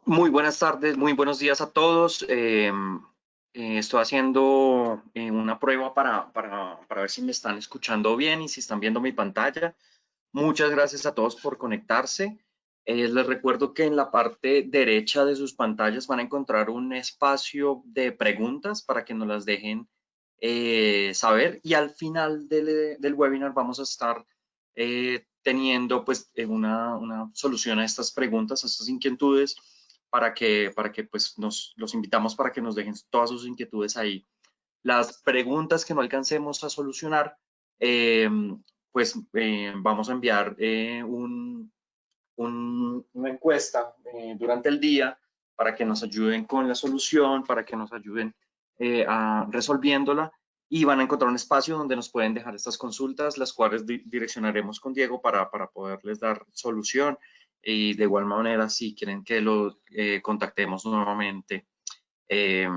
Muy buenas tardes, muy buenos días a todos. Estoy haciendo una prueba para ver si me están escuchando bien y si están viendo mi pantalla. Muchas gracias a todos por conectarse. Les recuerdo que en la parte derecha de sus pantallas van a encontrar un espacio de preguntas para que nos las dejen saber y al final del webinar vamos a estar teniendo pues una solución a estas preguntas, a estas inquietudes para que pues los invitamos para que nos dejen todas sus inquietudes ahí. Las preguntas que no alcancemos a solucionar, eh, pues vamos a enviar una encuesta durante el día para que nos ayuden con la solución, para que nos ayuden a resolviéndola y van a encontrar un espacio donde nos pueden dejar estas consultas, las cuales direccionaremos con Diego para poderles dar solución y de igual manera si quieren que lo contactemos nuevamente eh,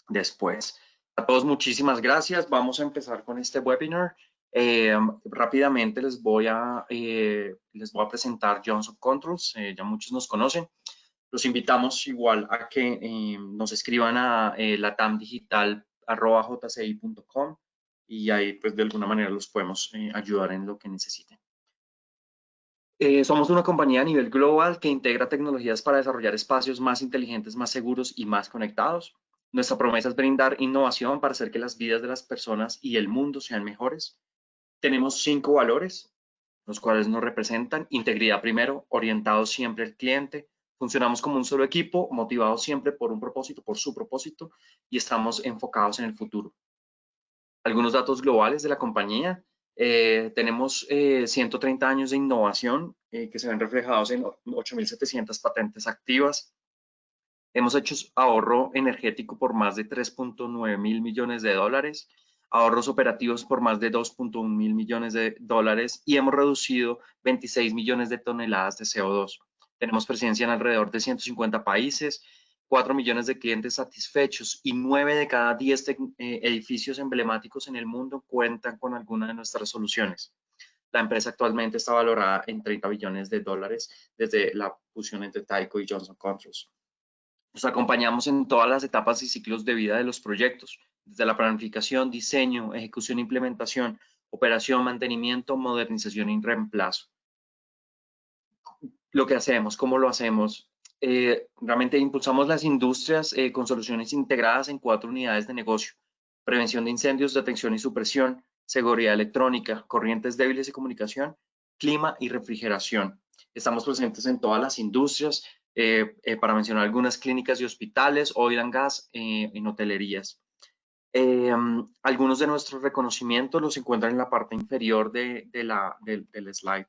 después. A todos muchísimas gracias. Vamos a empezar con este webinar. Rápidamente les voy a presentar Johnson Controls. Ya muchos nos conocen. Los invitamos igual a que nos escriban a latamdigital@jci.com y ahí pues de alguna manera los podemos ayudar en lo que necesiten. Somos una compañía a nivel global que integra tecnologías para desarrollar espacios más inteligentes, más seguros y más conectados. Nuestra promesa es brindar innovación para hacer que las vidas de las personas y el mundo sean mejores. Tenemos 5 valores, los cuales nos representan. Integridad primero, orientados siempre al cliente. Funcionamos como un solo equipo, motivados siempre por un propósito, por su propósito, y estamos enfocados en el futuro. Algunos datos globales de la compañía. Tenemos 130 años de innovación que se ven reflejados en 8.700 patentes activas. Hemos hecho ahorro energético por más de 3.9 mil millones de dólares, ahorros operativos por más de 2.1 mil millones de dólares y hemos reducido 26 millones de toneladas de CO2. Tenemos presencia en alrededor de 150 países, 4 millones de clientes satisfechos y 9 de cada 10 edificios emblemáticos en el mundo cuentan con alguna de nuestras soluciones. La empresa actualmente está valorada en 30 billones de dólares desde la fusión entre Tyco y Johnson Controls. Nos acompañamos en todas las etapas y ciclos de vida de los proyectos, desde la planificación, diseño, ejecución e implementación, operación, mantenimiento, modernización y reemplazo. Lo que hacemos, cómo lo hacemos. Realmente impulsamos las industrias con soluciones integradas en 4 unidades de negocio: prevención de incendios, detección y supresión, seguridad electrónica, corrientes débiles y comunicación, clima y refrigeración. Estamos presentes en todas las industrias, para mencionar algunas: clínicas y hospitales, oil and gas, en hotelerías. Algunos de nuestros reconocimientos los encuentran en la parte inferior del slide.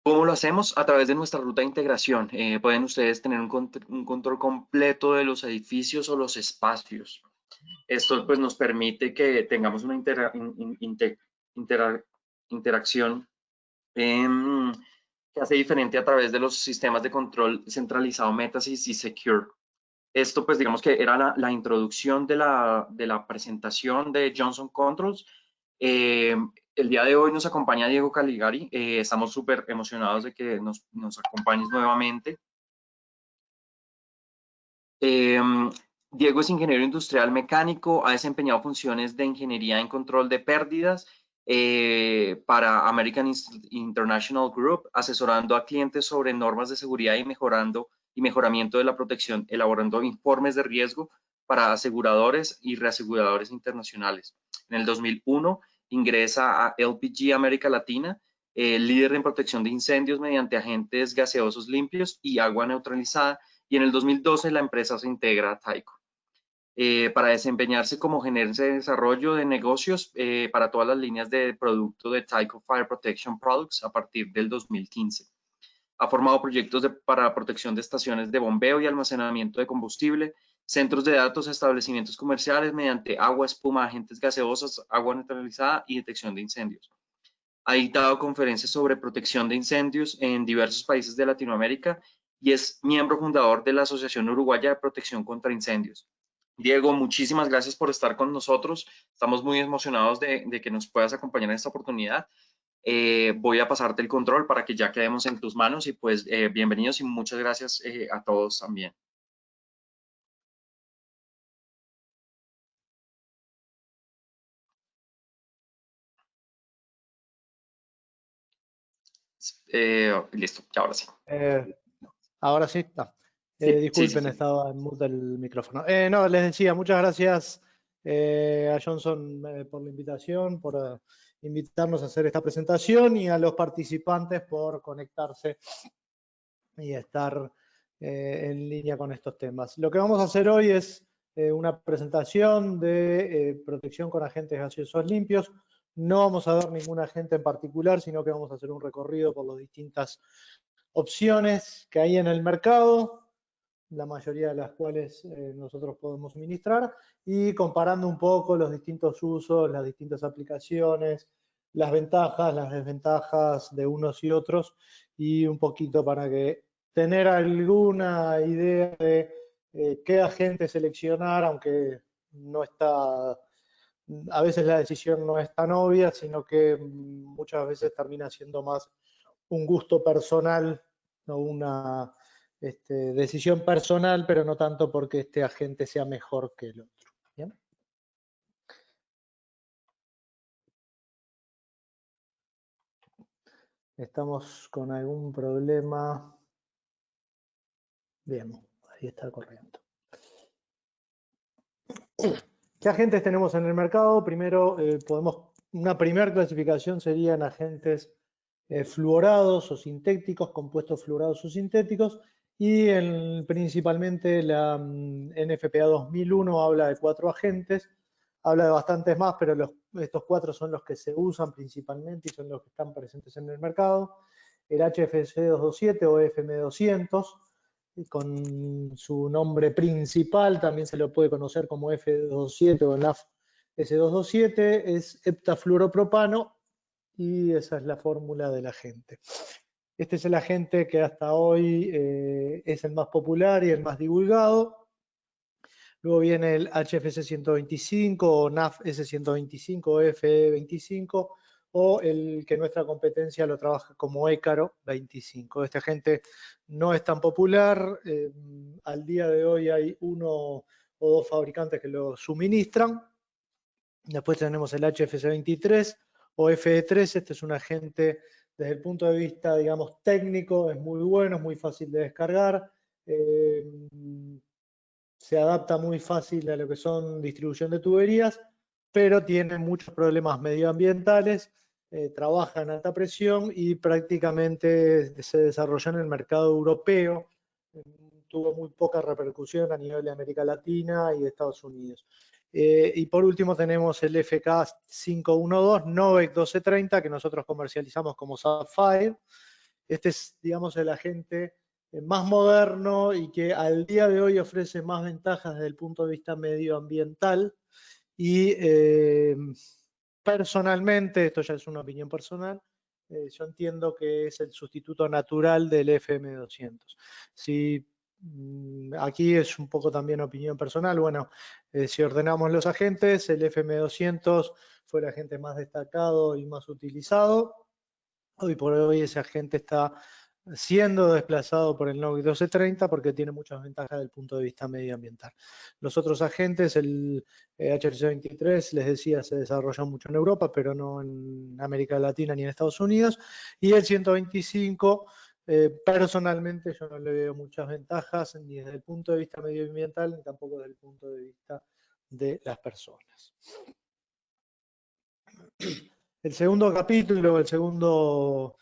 ¿Cómo lo hacemos? A través de nuestra ruta de integración. Pueden ustedes tener un control completo de los edificios o los espacios. Esto pues nos permite que tengamos una intera- interacción que hace diferente a través de los sistemas de control centralizado Metasys y Secure. Esto pues digamos que era la introducción de la presentación de Johnson Controls. Eh, el día de hoy nos acompaña Diego Caligari. Estamos súper emocionados de que nos acompañes nuevamente. Eh, Diego es ingeniero industrial mecánico, ha desempeñado funciones de ingeniería en control de pérdidas para American International Group, asesorando a clientes sobre normas de seguridad y mejoramiento de la protección, elaborando informes de riesgo para aseguradores y reaseguradores internacionales. En el 2001 ingresa a LPG América Latina, líder en protección de incendios mediante agentes gaseosos limpios y agua neutralizada, y en el 2012 la empresa se integra a Tyco para desempeñarse como gerente de desarrollo de negocios para todas las líneas de producto de Tyco Fire Protection Products a partir del 2015. Ha formado proyectos para protección de estaciones de bombeo y almacenamiento de combustible, centros de datos, establecimientos comerciales mediante agua, espuma, agentes gaseosos, agua neutralizada y detección de incendios. Ha dictado conferencias sobre protección de incendios en diversos países de Latinoamérica y es miembro fundador de la Asociación Uruguaya de Protección contra Incendios. Diego, muchísimas gracias por estar con nosotros. Estamos muy emocionados de que nos puedas acompañar en esta oportunidad. Voy a pasarte el control para que ya quedemos en tus manos y pues bienvenidos y muchas gracias a todos también. Listo, ya ahora sí. Ahora sí está. Sí, sí, sí, Disculpen, sí. estaba en mute el micrófono. No, les decía, muchas gracias a Johnson por la invitación, por invitarnos a hacer esta presentación y a los participantes por conectarse y estar en línea con estos temas. Lo que vamos a hacer hoy es una presentación de protección con agentes gaseosos limpios. No vamos a ver ningún agente en particular, sino que vamos a hacer un recorrido por las distintas opciones que hay en el mercado, la mayoría de las cuales nosotros podemos suministrar, y comparando un poco los distintos usos, las distintas aplicaciones, las ventajas, las desventajas de unos y otros, y un poquito para que tener alguna idea de qué agente seleccionar, aunque no está, a veces la decisión no es tan obvia, sino que muchas veces termina siendo más un gusto personal o una decisión personal, pero no tanto porque este agente sea mejor que el otro. ¿Bien? Estamos con algún problema. Bien, ahí está corriendo. ¿Qué agentes tenemos en el mercado? Primero, una primera clasificación serían agentes fluorados o sintéticos, compuestos fluorados o sintéticos, y principalmente la NFPA 2001 habla de 4 agentes, habla de bastantes más, pero estos 4 son los que se usan principalmente y son los que están presentes en el mercado. El HFC 227 o FM200, con su nombre principal, también se lo puede conocer como F227 o NAF S227, es heptafluoropropano y esa es la fórmula del agente. Este es el agente que hasta hoy es el más popular y el más divulgado. Luego viene el HFC 125 o NAF S125 o FE25 o el que nuestra competencia lo trabaja como Écaro 25. Este agente no es tan popular. Al día de hoy hay uno o dos fabricantes que lo suministran. Después tenemos el HFC 23 o FE3. Este es un agente desde el punto de vista, digamos, técnico, es muy bueno, es muy fácil de descargar. Se adapta muy fácil a lo que son distribución de tuberías, pero tiene muchos problemas medioambientales, trabaja en alta presión y prácticamente se desarrolló en el mercado europeo. Tuvo muy poca repercusión a nivel de América Latina y de Estados Unidos. Y por último tenemos el FK 512 Novec 1230 que nosotros comercializamos como Sapphire. Este es, digamos, el agente más moderno y que al día de hoy ofrece más ventajas desde el punto de vista medioambiental y personalmente, esto ya es una opinión personal, yo entiendo que es el sustituto natural del FM200. Si aquí es un poco también opinión personal, bueno, si ordenamos los agentes, el FM200 fue el agente más destacado y más utilizado. Hoy por hoy ese agente está siendo desplazado por el NOC 1230 porque tiene muchas ventajas desde el punto de vista medioambiental. Los otros agentes, el HRC23, les decía, se desarrolló mucho en Europa, pero no en América Latina ni en Estados Unidos. Y el 125, personalmente yo no le veo muchas ventajas ni desde el punto de vista medioambiental ni tampoco desde el punto de vista de las personas. El segundo capítulo, el segundo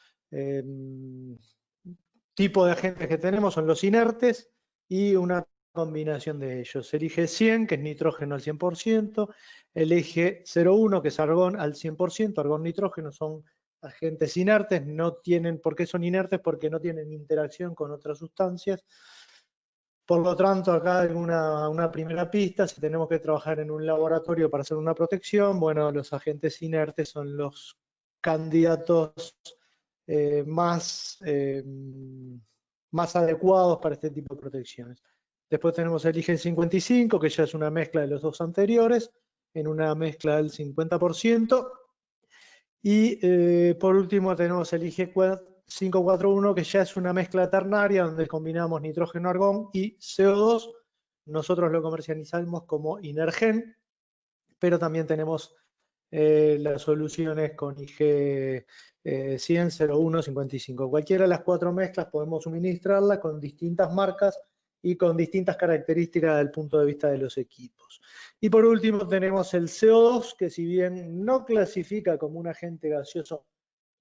tipo de agentes que tenemos son los inertes y una combinación de ellos. El IG100, que es nitrógeno al 100%, el IG01, que es argón al 100%, argón-nitrógeno son agentes inertes, no tienen, ¿por qué son inertes? Porque no tienen interacción con otras sustancias. Por lo tanto, acá hay una primera pista, si tenemos que trabajar en un laboratorio para hacer una protección, bueno, los agentes inertes son los candidatos más adecuados para este tipo de protecciones. Después tenemos el IG 55, que ya es una mezcla de los dos anteriores, en una mezcla del 50%. Y por último tenemos el IG 541, que ya es una mezcla ternaria donde combinamos nitrógeno, argón y CO2. Nosotros lo comercializamos como Inergen, pero también tenemos las soluciones con IG 100, 01, 55. Cualquiera de las 4 mezclas podemos suministrarla con distintas marcas y con distintas características desde el punto de vista de los equipos. Y por último tenemos el CO2, que si bien no clasifica como un agente gaseoso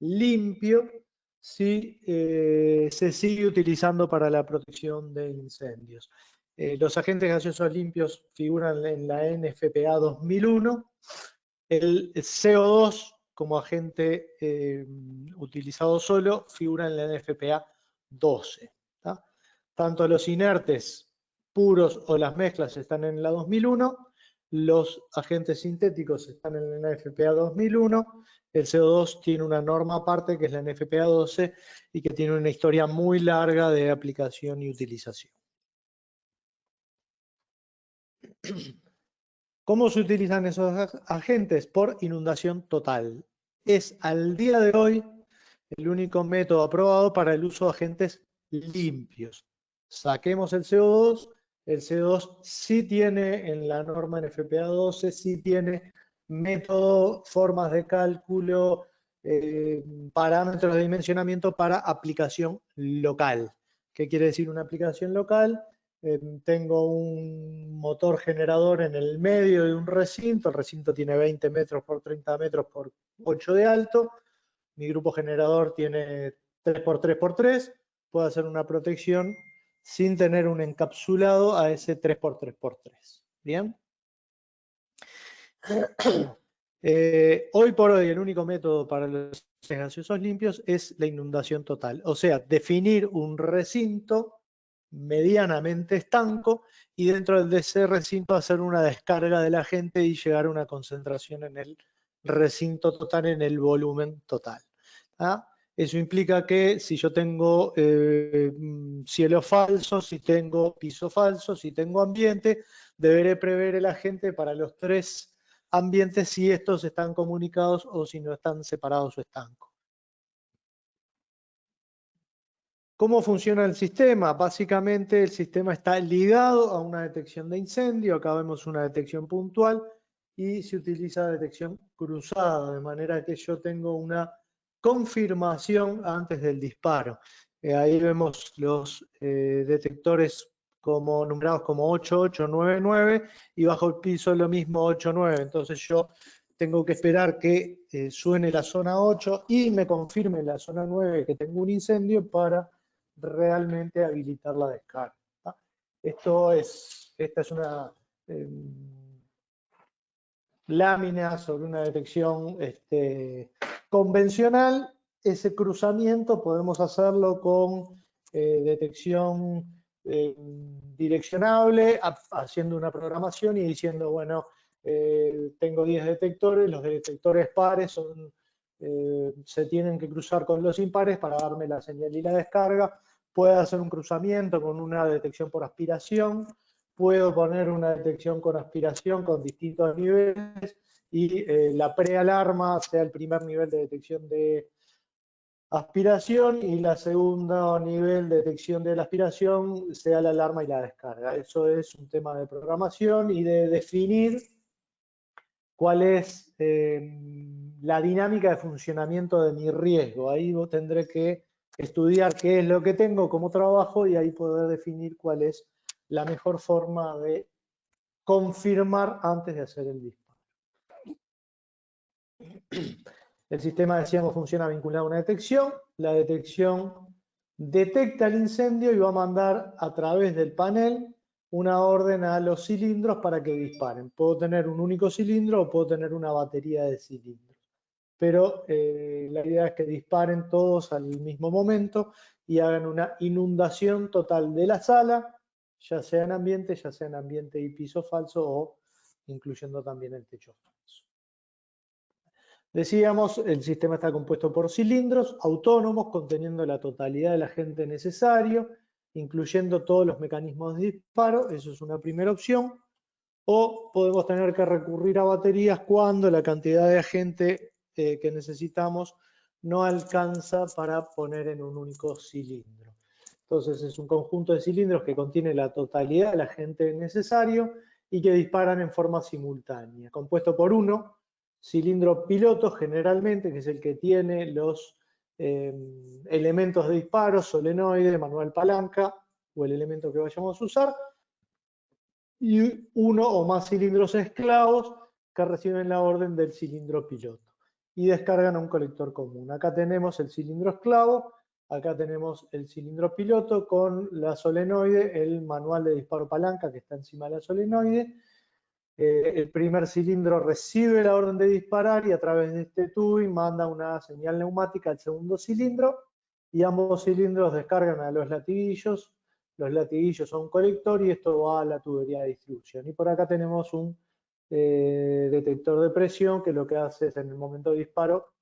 limpio, sí se sigue utilizando para la protección de incendios. Los agentes gaseosos limpios figuran en la NFPA 2001. El CO2 como agente utilizado solo figura en la NFPA 12. ¿tá? Tanto los inertes puros o las mezclas están en la 2001, los agentes sintéticos están en la NFPA 2001, el CO2 tiene una norma aparte que es la NFPA 12 y que tiene una historia muy larga de aplicación y utilización. ¿Cómo se utilizan esos agentes? Por inundación total. Es al día de hoy el único método aprobado para el uso de agentes limpios. Saquemos el CO2 sí tiene en la norma NFPA 12, sí tiene método, formas de cálculo, parámetros de dimensionamiento para aplicación local. ¿Qué quiere decir una aplicación local? Tengo un motor generador en el medio de un recinto, el recinto tiene 20 metros por 30 metros por 8 de alto, mi grupo generador tiene 3x3x3, puedo hacer una protección sin tener un encapsulado a ese 3x3x3. ¿Bien? Hoy por hoy el único método para los gaseosos limpios es la inundación total, o sea, definir un recinto medianamente estanco y dentro de ese recinto hacer una descarga de la gente y llegar a una concentración en el recinto total, en el volumen total. ¿Ah? Eso implica que si yo tengo cielo falso, si tengo piso falso, si tengo ambiente, deberé prever el agente para los 3 ambientes si estos están comunicados o si no están separados o estancos. ¿Cómo funciona el sistema? Básicamente el sistema está ligado a una detección de incendio, acá vemos una detección puntual y se utiliza detección cruzada, de manera que yo tengo una confirmación antes del disparo. Ahí vemos los detectores como numerados como 8899 y bajo el piso lo mismo 89. Entonces yo tengo que esperar que suene la zona 8 y me confirme la zona 9 que tengo un incendio para realmente habilitar la descarga. ¿tá? Esta es una lámina sobre una detección convencional. Ese cruzamiento podemos hacerlo con detección direccionable, haciendo una programación y diciendo, bueno, tengo 10 detectores, los detectores pares se tienen que cruzar con los impares para darme la señal y la descarga. Puedo hacer un cruzamiento con una detección por aspiración, puedo poner una detección con aspiración con distintos niveles y la prealarma sea el primer nivel de detección de aspiración y la segunda nivel de detección de la aspiración sea la alarma y la descarga. Eso es un tema de programación y de definir cuál es la dinámica de funcionamiento de mi riesgo. Ahí tendré que estudiar qué es lo que tengo, cómo trabajo y ahí poder definir cuál es la mejor forma de confirmar antes de hacer el disparo. El sistema, decíamos, funciona vinculado a una detección. La detección detecta el incendio y va a mandar a través del panel una orden a los cilindros para que disparen. Puedo tener un único cilindro o puedo tener una batería de cilindros. Pero la idea es que disparen todos al mismo momento y hagan una inundación total de la sala, ya sea en ambiente y piso falso o incluyendo también el techo falso. Decíamos, el sistema está compuesto por cilindros autónomos conteniendo la totalidad del agente necesario, incluyendo todos los mecanismos de disparo, eso es una primera opción, o podemos tener que recurrir a baterías cuando la cantidad de agente que necesitamos no alcanza para poner en un único cilindro. Entonces es un conjunto de cilindros que contiene la totalidad del agente necesario y que disparan en forma simultánea, compuesto por uno cilindro piloto generalmente, que es el que tiene los elementos de disparo, solenoide, manual palanca o el elemento que vayamos a usar, y uno o más cilindros esclavos que reciben la orden del cilindro piloto y descargan a un colector común. Acá tenemos el cilindro esclavo, acá tenemos el cilindro piloto con la solenoide, el manual de disparo palanca que está encima de la solenoide. El primer cilindro recibe la orden de disparar y a través de este tubing manda una señal neumática al segundo cilindro y ambos cilindros descargan a los latiguillos. Los latiguillos a un colector y esto va a la tubería de distribución. Y por acá tenemos un detector de presión que lo que hace es en el momento de disparo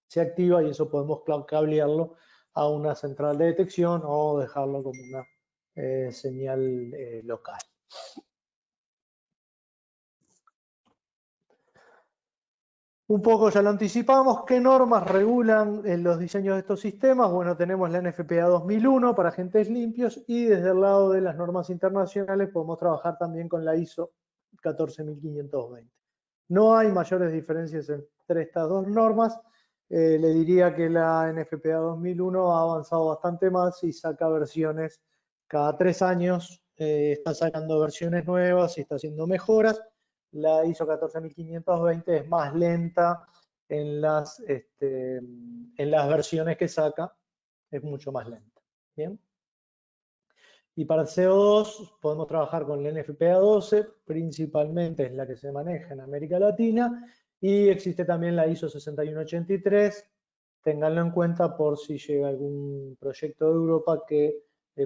se activa y eso podemos cablearlo a una central de detección o dejarlo como una señal local. Un poco ya lo anticipamos, ¿qué normas regulan los diseños de estos sistemas? Bueno, tenemos la NFPA 2001 para agentes limpios y desde el lado de las normas internacionales podemos trabajar también con la ISO 14520. No hay mayores diferencias entre estas dos normas. Le diría que la NFPA 2001 ha avanzado bastante más y saca versiones cada 3 años, está sacando versiones nuevas y está haciendo mejoras. La ISO 14520 es más lenta en las versiones que saca, es mucho más lenta. ¿Bien? Y para el CO2 podemos trabajar con la NFPA 12, principalmente es la que se maneja en América Latina, y existe también la ISO 6183, ténganlo en cuenta por si llega algún proyecto de Europa que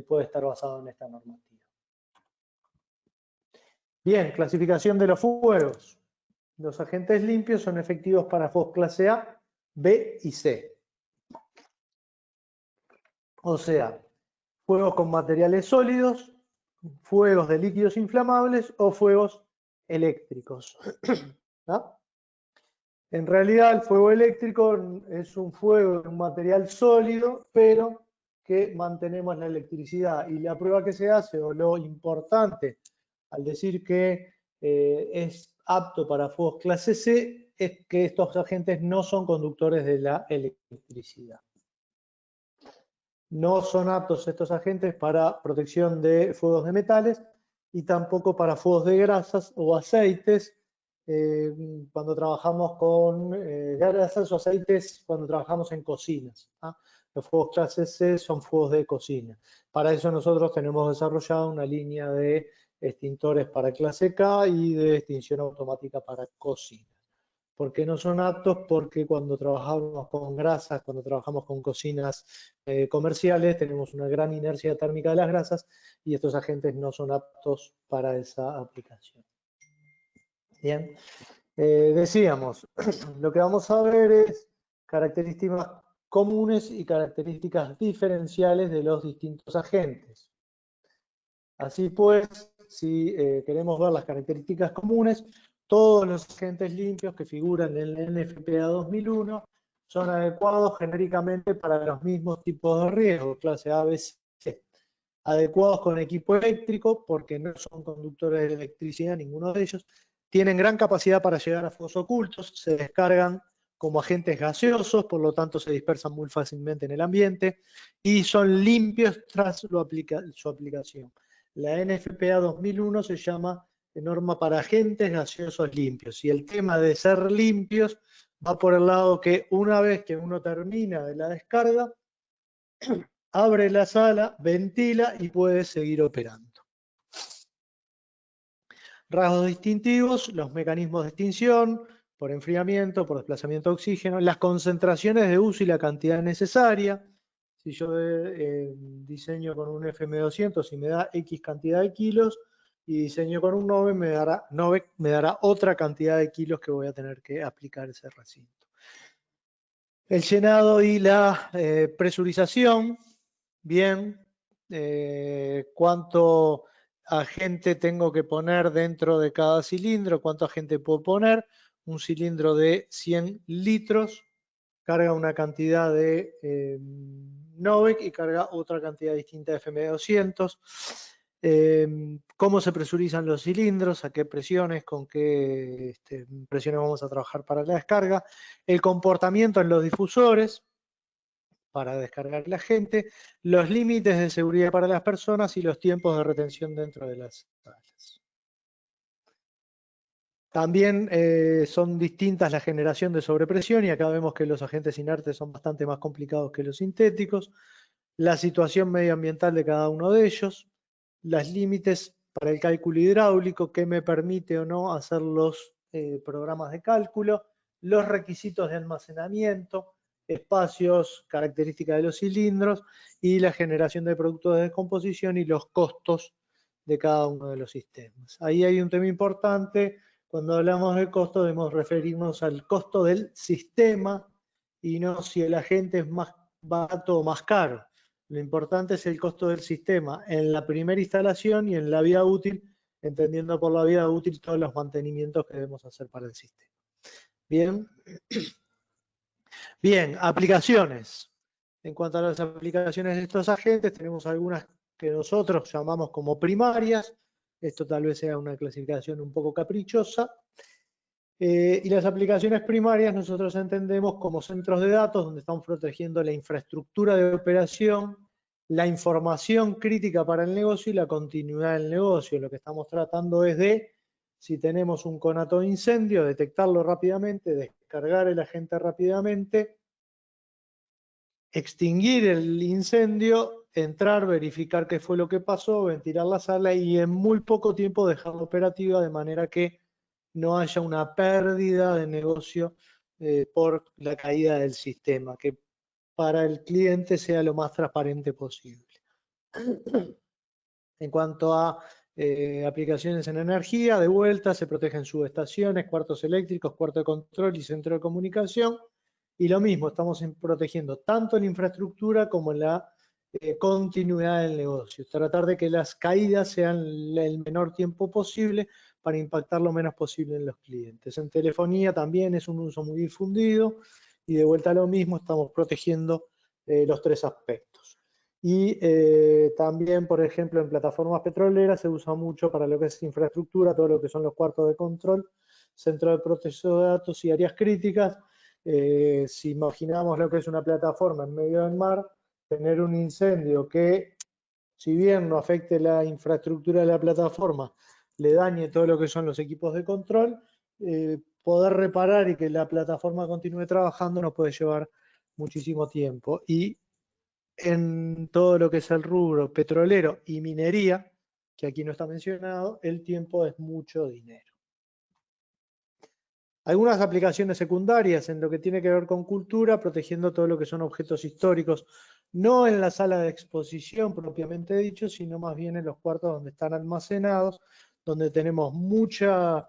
puede estar basado en esta normativa. Bien, clasificación de los fuegos. Los agentes limpios son efectivos para fuegos clase A, B y C. O sea, fuegos con materiales sólidos, fuegos de líquidos inflamables o fuegos eléctricos. ¿No? En realidad el fuego eléctrico es un fuego de un material sólido, pero que mantenemos la electricidad. Y la prueba que se hace, o lo importante al decir que es apto para fuegos clase C, es que estos agentes no son conductores de la electricidad. No son aptos estos agentes para protección de fuegos de metales y tampoco para fuegos de grasas o aceites cuando trabajamos con grasas o aceites cuando trabajamos en cocinas. ¿Ah? Los fuegos clase C son fuegos de cocina. Para eso nosotros tenemos desarrollado una línea de extintores para clase K y de extinción automática para cocina. ¿Por qué no son aptos? Porque cuando trabajamos con grasas, cuando trabajamos con cocinas comerciales, tenemos una gran inercia térmica de las grasas y estos agentes no son aptos para esa aplicación. Bien, decíamos, lo que vamos a ver es características comunes y características diferenciales de los distintos agentes. Así pues, si queremos ver las características comunes, todos los agentes limpios que figuran en el NFPA 2001 son adecuados genéricamente para los mismos tipos de riesgo, clase A, B, C. Adecuados con equipo eléctrico, porque no son conductores de electricidad, ninguno de ellos. Tienen gran capacidad para llegar a fuegos ocultos, se descargan como agentes gaseosos, por lo tanto se dispersan muy fácilmente en el ambiente, y son limpios tras su aplicación. La NFPA 2001 se llama norma para agentes gaseosos limpios y el tema de ser limpios va por el lado que una vez que uno termina de la descarga, abre la sala, ventila y puede seguir operando. Rasgos distintivos, los mecanismos de extinción, por enfriamiento, por desplazamiento de oxígeno, las concentraciones de uso y la cantidad necesaria. Si yo diseño con un FM200 y me da X cantidad de kilos, y diseño con un NOVEC me dará otra cantidad de kilos que voy a tener que aplicar ese recinto. El llenado y la presurización, bien, cuánto agente tengo que poner dentro de cada cilindro, cuánto agente puedo poner. un cilindro de 100 litros, carga una cantidad de Novec y carga otra cantidad distinta de FM200. Cómo se presurizan los cilindros, a qué presiones, con qué presiones vamos a trabajar para la descarga, el comportamiento en los difusores para descargar la gente, los límites de seguridad para las personas y los tiempos de retención dentro de las salas. También son distintas la generación de sobrepresión y acá vemos que los agentes inertes son bastante más complicados que los sintéticos, la situación medioambiental de cada uno de ellos, los límites para el cálculo hidráulico, qué me permite o no hacer los programas de cálculo, los requisitos de almacenamiento, espacios, características de los cilindros y la generación de productos de descomposición y los costos de cada uno de los sistemas. Ahí hay un tema importante. Cuando hablamos de costo debemos referirnos al costo del sistema y no si el agente es más barato o más caro. Lo importante es el costo del sistema en la primera instalación y en la vida útil, entendiendo por la vida útil todos los mantenimientos que debemos hacer para el sistema. Bien. Bien, aplicaciones. En cuanto a las aplicaciones de estos agentes, tenemos algunas que nosotros llamamos como primarias. Esto tal vez sea una clasificación un poco caprichosa. Y las aplicaciones primarias nosotros entendemos como centros de datos donde estamos protegiendo la infraestructura de operación, la información crítica para el negocio y la continuidad del negocio. Lo que estamos tratando es de, si tenemos un conato de incendio, detectarlo rápidamente, descargar el agente rápidamente, extinguir el incendio, entrar, verificar qué fue lo que pasó, ventilar la sala y en muy poco tiempo dejarla operativa de manera que no haya una pérdida de negocio por la caída del sistema, que para el cliente sea lo más transparente posible. En cuanto a aplicaciones en energía, de vuelta se protegen subestaciones, cuartos eléctricos, cuarto de control y centro de comunicación. Y lo mismo, estamos protegiendo tanto en infraestructura como en la continuidad del negocio. Tratar de que las caídas sean el menor tiempo posible para impactar lo menos posible en los clientes. En telefonía también es un uso muy difundido y de vuelta a lo mismo, estamos protegiendo los tres aspectos. Y también, por ejemplo, en plataformas petroleras se usa mucho para lo que es infraestructura, todo lo que son los cuartos de control, centro de proceso de datos y áreas críticas. Si imaginamos lo que es una plataforma en medio del mar, tener un incendio que, si bien no afecte la infraestructura de la plataforma, le dañe todo lo que son los equipos de control, poder reparar y que la plataforma continúe trabajando nos puede llevar muchísimo tiempo. Y en todo lo que es el rubro petrolero y minería, que aquí no está mencionado, el tiempo es mucho dinero. Algunas aplicaciones secundarias en lo que tiene que ver con cultura, protegiendo todo lo que son objetos históricos, no en la sala de exposición propiamente dicho, sino más bien en los cuartos donde están almacenados, donde tenemos mucho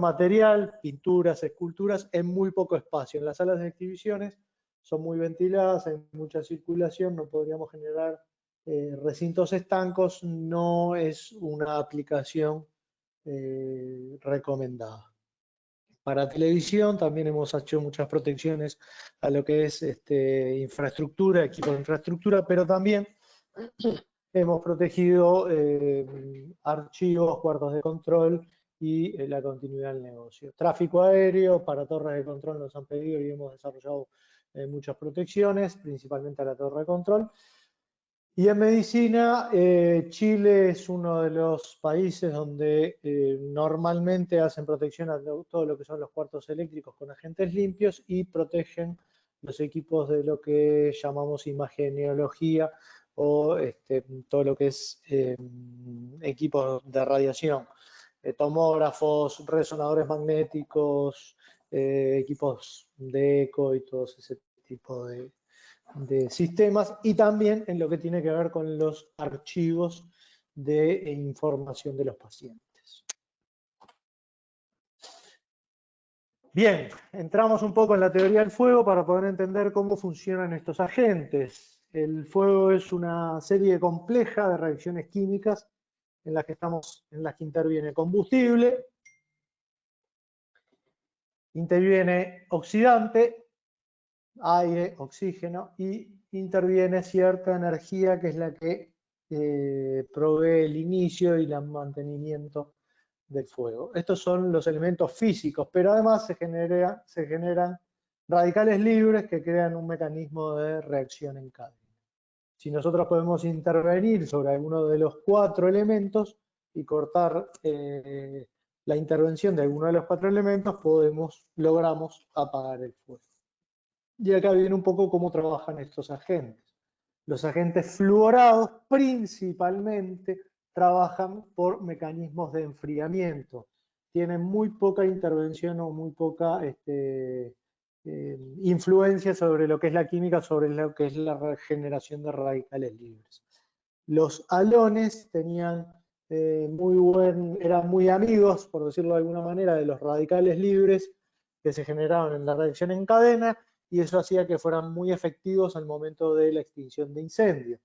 material, pinturas, esculturas, en muy poco espacio. En las salas de exhibiciones son muy ventiladas, hay mucha circulación, no podríamos generar recintos estancos, no es una aplicación recomendada. Para televisión también hemos hecho muchas protecciones a lo que es infraestructura, equipo de infraestructura, pero también hemos protegido archivos, cuartos de control y la continuidad del negocio. Tráfico aéreo, para torres de control nos han pedido y hemos desarrollado muchas protecciones, principalmente a la torre de control. Y en medicina, Chile es uno de los países donde normalmente hacen protección a todo lo que son los cuartos eléctricos con agentes limpios y protegen los equipos de lo que llamamos imagenología o todo lo que es equipos de radiación, tomógrafos, resonadores magnéticos, equipos de eco y todo ese tipo de sistemas, y también en lo que tiene que ver con los archivos de información de los pacientes. Bien, entramos un poco en la teoría del fuego para poder entender cómo funcionan estos agentes. El fuego es una serie compleja de reacciones químicas en las que interviene combustible, Interviene oxidante, aire, oxígeno, y interviene cierta energía que es la que provee el inicio y el mantenimiento del fuego. Estos son los elementos físicos, pero además se generan radicales libres que crean un mecanismo de reacción en cadena. Si nosotros podemos intervenir sobre alguno de los 4 elementos y cortar la intervención de alguno de los 4 elementos, logramos apagar el fuego. Y acá viene un poco cómo trabajan estos agentes. Los agentes fluorados principalmente trabajan por mecanismos de enfriamiento. Tienen muy poca intervención o muy poca influencia sobre lo que es la química, sobre lo que es la regeneración de radicales libres. Los halones tenían eran muy amigos, por decirlo de alguna manera, de los radicales libres que se generaban en la reacción en cadena, y eso hacía que fueran muy efectivos al momento de la extinción de incendios.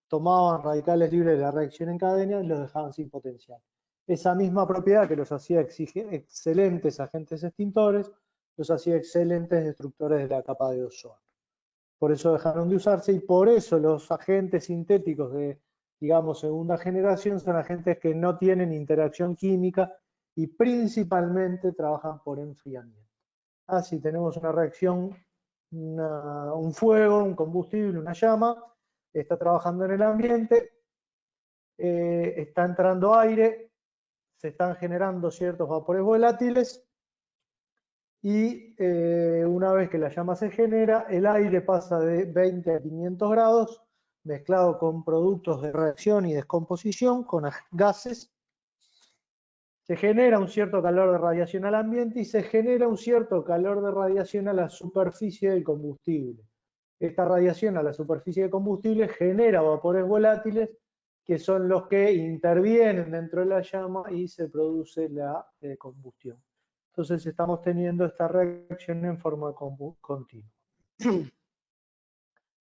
Tomaban radicales libres de la reacción en cadena y los dejaban sin potencial. Esa misma propiedad que los hacía excelentes agentes extintores, los hacía excelentes destructores de la capa de ozono. Por eso dejaron de usarse y por eso los agentes sintéticos de, digamos, segunda generación son agentes que no tienen interacción química y principalmente trabajan por enfriamiento. Si tenemos una reacción, un fuego, un combustible, una llama, está trabajando en el ambiente, está entrando aire, se están generando ciertos vapores volátiles y una vez que la llama se genera, el aire pasa de 20 a 500 grados, mezclado con productos de reacción y descomposición, con gases. Se genera un cierto calor de radiación al ambiente y se genera un cierto calor de radiación a la superficie del combustible. Esta radiación a la superficie del combustible genera vapores volátiles que son los que intervienen dentro de la llama y se produce la combustión. Entonces estamos teniendo esta reacción en forma continua.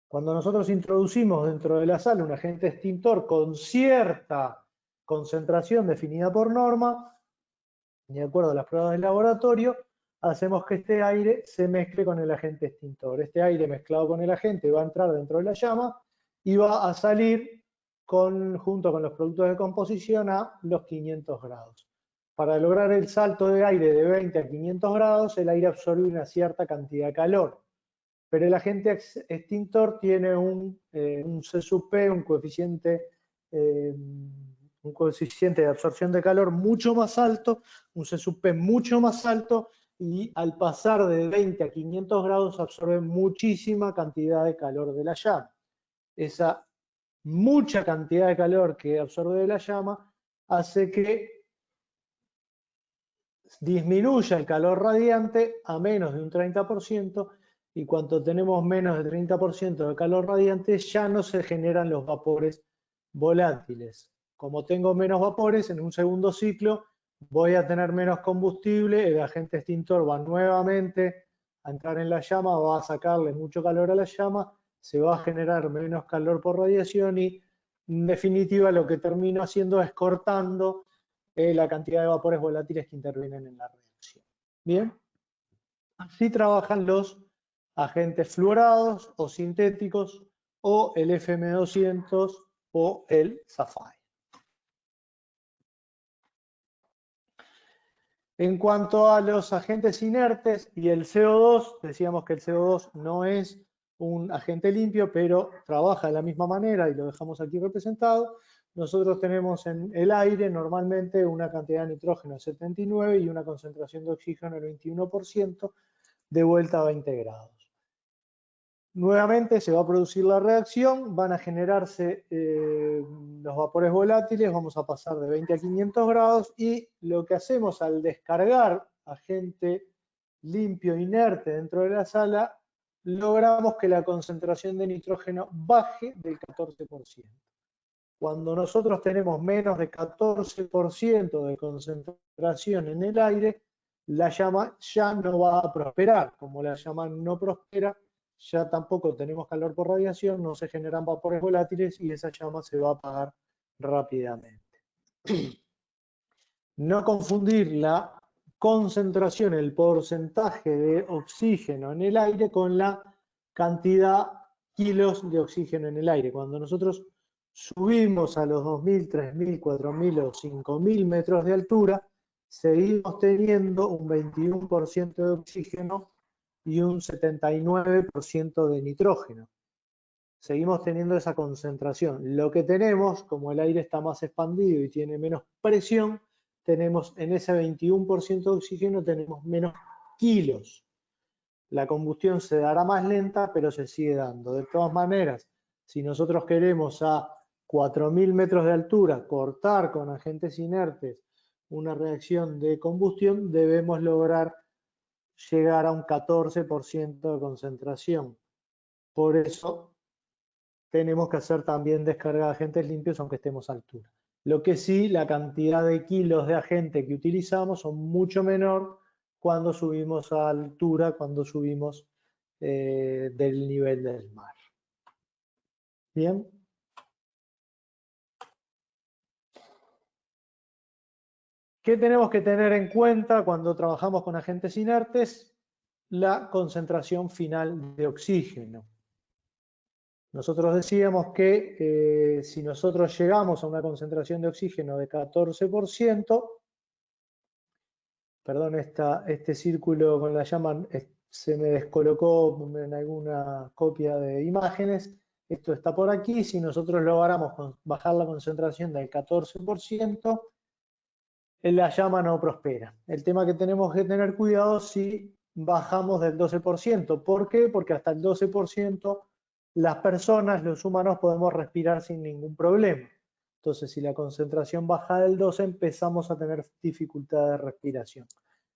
Cuando nosotros introducimos dentro de la sala un agente extintor con cierta concentración definida por norma, de acuerdo a las pruebas del laboratorio, hacemos que este aire se mezcle con el agente extintor. Este aire mezclado con el agente va a entrar dentro de la llama y va a salir junto con los productos de composición a los 500 grados. Para lograr el salto de aire de 20 a 500 grados, el aire absorbe una cierta cantidad de calor. Pero el agente extintor tiene un C sub P, un coeficiente de absorción de calor mucho más alto, un C sub P mucho más alto, y al pasar de 20 a 500 grados absorbe muchísima cantidad de calor de la llama. Esa mucha cantidad de calor que absorbe de la llama hace que disminuya el calor radiante a menos de un 30%, y cuando tenemos menos del 30% de calor radiante ya no se generan los vapores volátiles. Como tengo menos vapores, en un segundo ciclo voy a tener menos combustible, el agente extintor va nuevamente a entrar en la llama, va a sacarle mucho calor a la llama, se va a generar menos calor por radiación y en definitiva lo que termino haciendo es cortando la cantidad de vapores volátiles que intervienen en la reacción. Bien, así trabajan los agentes fluorados o sintéticos, o el FM200 o el Sapphire. En cuanto a los agentes inertes y el CO2, decíamos que el CO2 no es un agente limpio, pero trabaja de la misma manera y lo dejamos aquí representado. Nosotros tenemos en el aire normalmente una cantidad de nitrógeno de 79 y una concentración de oxígeno del 21%, de vuelta a 20 grados. Nuevamente se va a producir la reacción, van a generarse los vapores volátiles, vamos a pasar de 20 a 500 grados y lo que hacemos al descargar agente limpio inerte dentro de la sala, logramos que la concentración de nitrógeno baje del 14%. Cuando nosotros tenemos menos de 14% de concentración en el aire, la llama ya no va a prosperar. Como la llama no prospera, ya tampoco tenemos calor por radiación, no se generan vapores volátiles y esa llama se va a apagar rápidamente. No confundir la concentración, el porcentaje de oxígeno en el aire con la cantidad kilos de oxígeno en el aire. Cuando nosotros subimos a los 2.000, 3.000, 4.000 o 5.000 metros de altura, seguimos teniendo un 21% de oxígeno y un 79% de nitrógeno. Seguimos teniendo esa concentración. Lo que tenemos, como el aire está más expandido y tiene menos presión, tenemos en ese 21% de oxígeno tenemos menos kilos. La combustión se dará más lenta, pero se sigue dando. De todas maneras, si nosotros queremos a 4.000 metros de altura cortar con agentes inertes una reacción de combustión, debemos lograr llegar a un 14% de concentración. Por eso tenemos que hacer también descarga de agentes limpios aunque estemos a altura. Lo que sí, la cantidad de kilos de agente que utilizamos son mucho menor cuando subimos a altura, cuando subimos del nivel del mar. Bien. ¿Qué tenemos que tener en cuenta cuando trabajamos con agentes inertes? La concentración final de oxígeno. Nosotros decíamos que si nosotros llegamos a una concentración de oxígeno de 14%, perdón, este círculo con la llama se me descolocó en alguna copia de imágenes. Esto está por aquí. Si nosotros logramos bajar la concentración del 14%, la llama no prospera. El tema que tenemos que tener cuidado si bajamos del 12%. ¿Por qué? Porque hasta el 12% las personas, los humanos, podemos respirar sin ningún problema. Entonces, si la concentración baja del 12, empezamos a tener dificultad de respiración.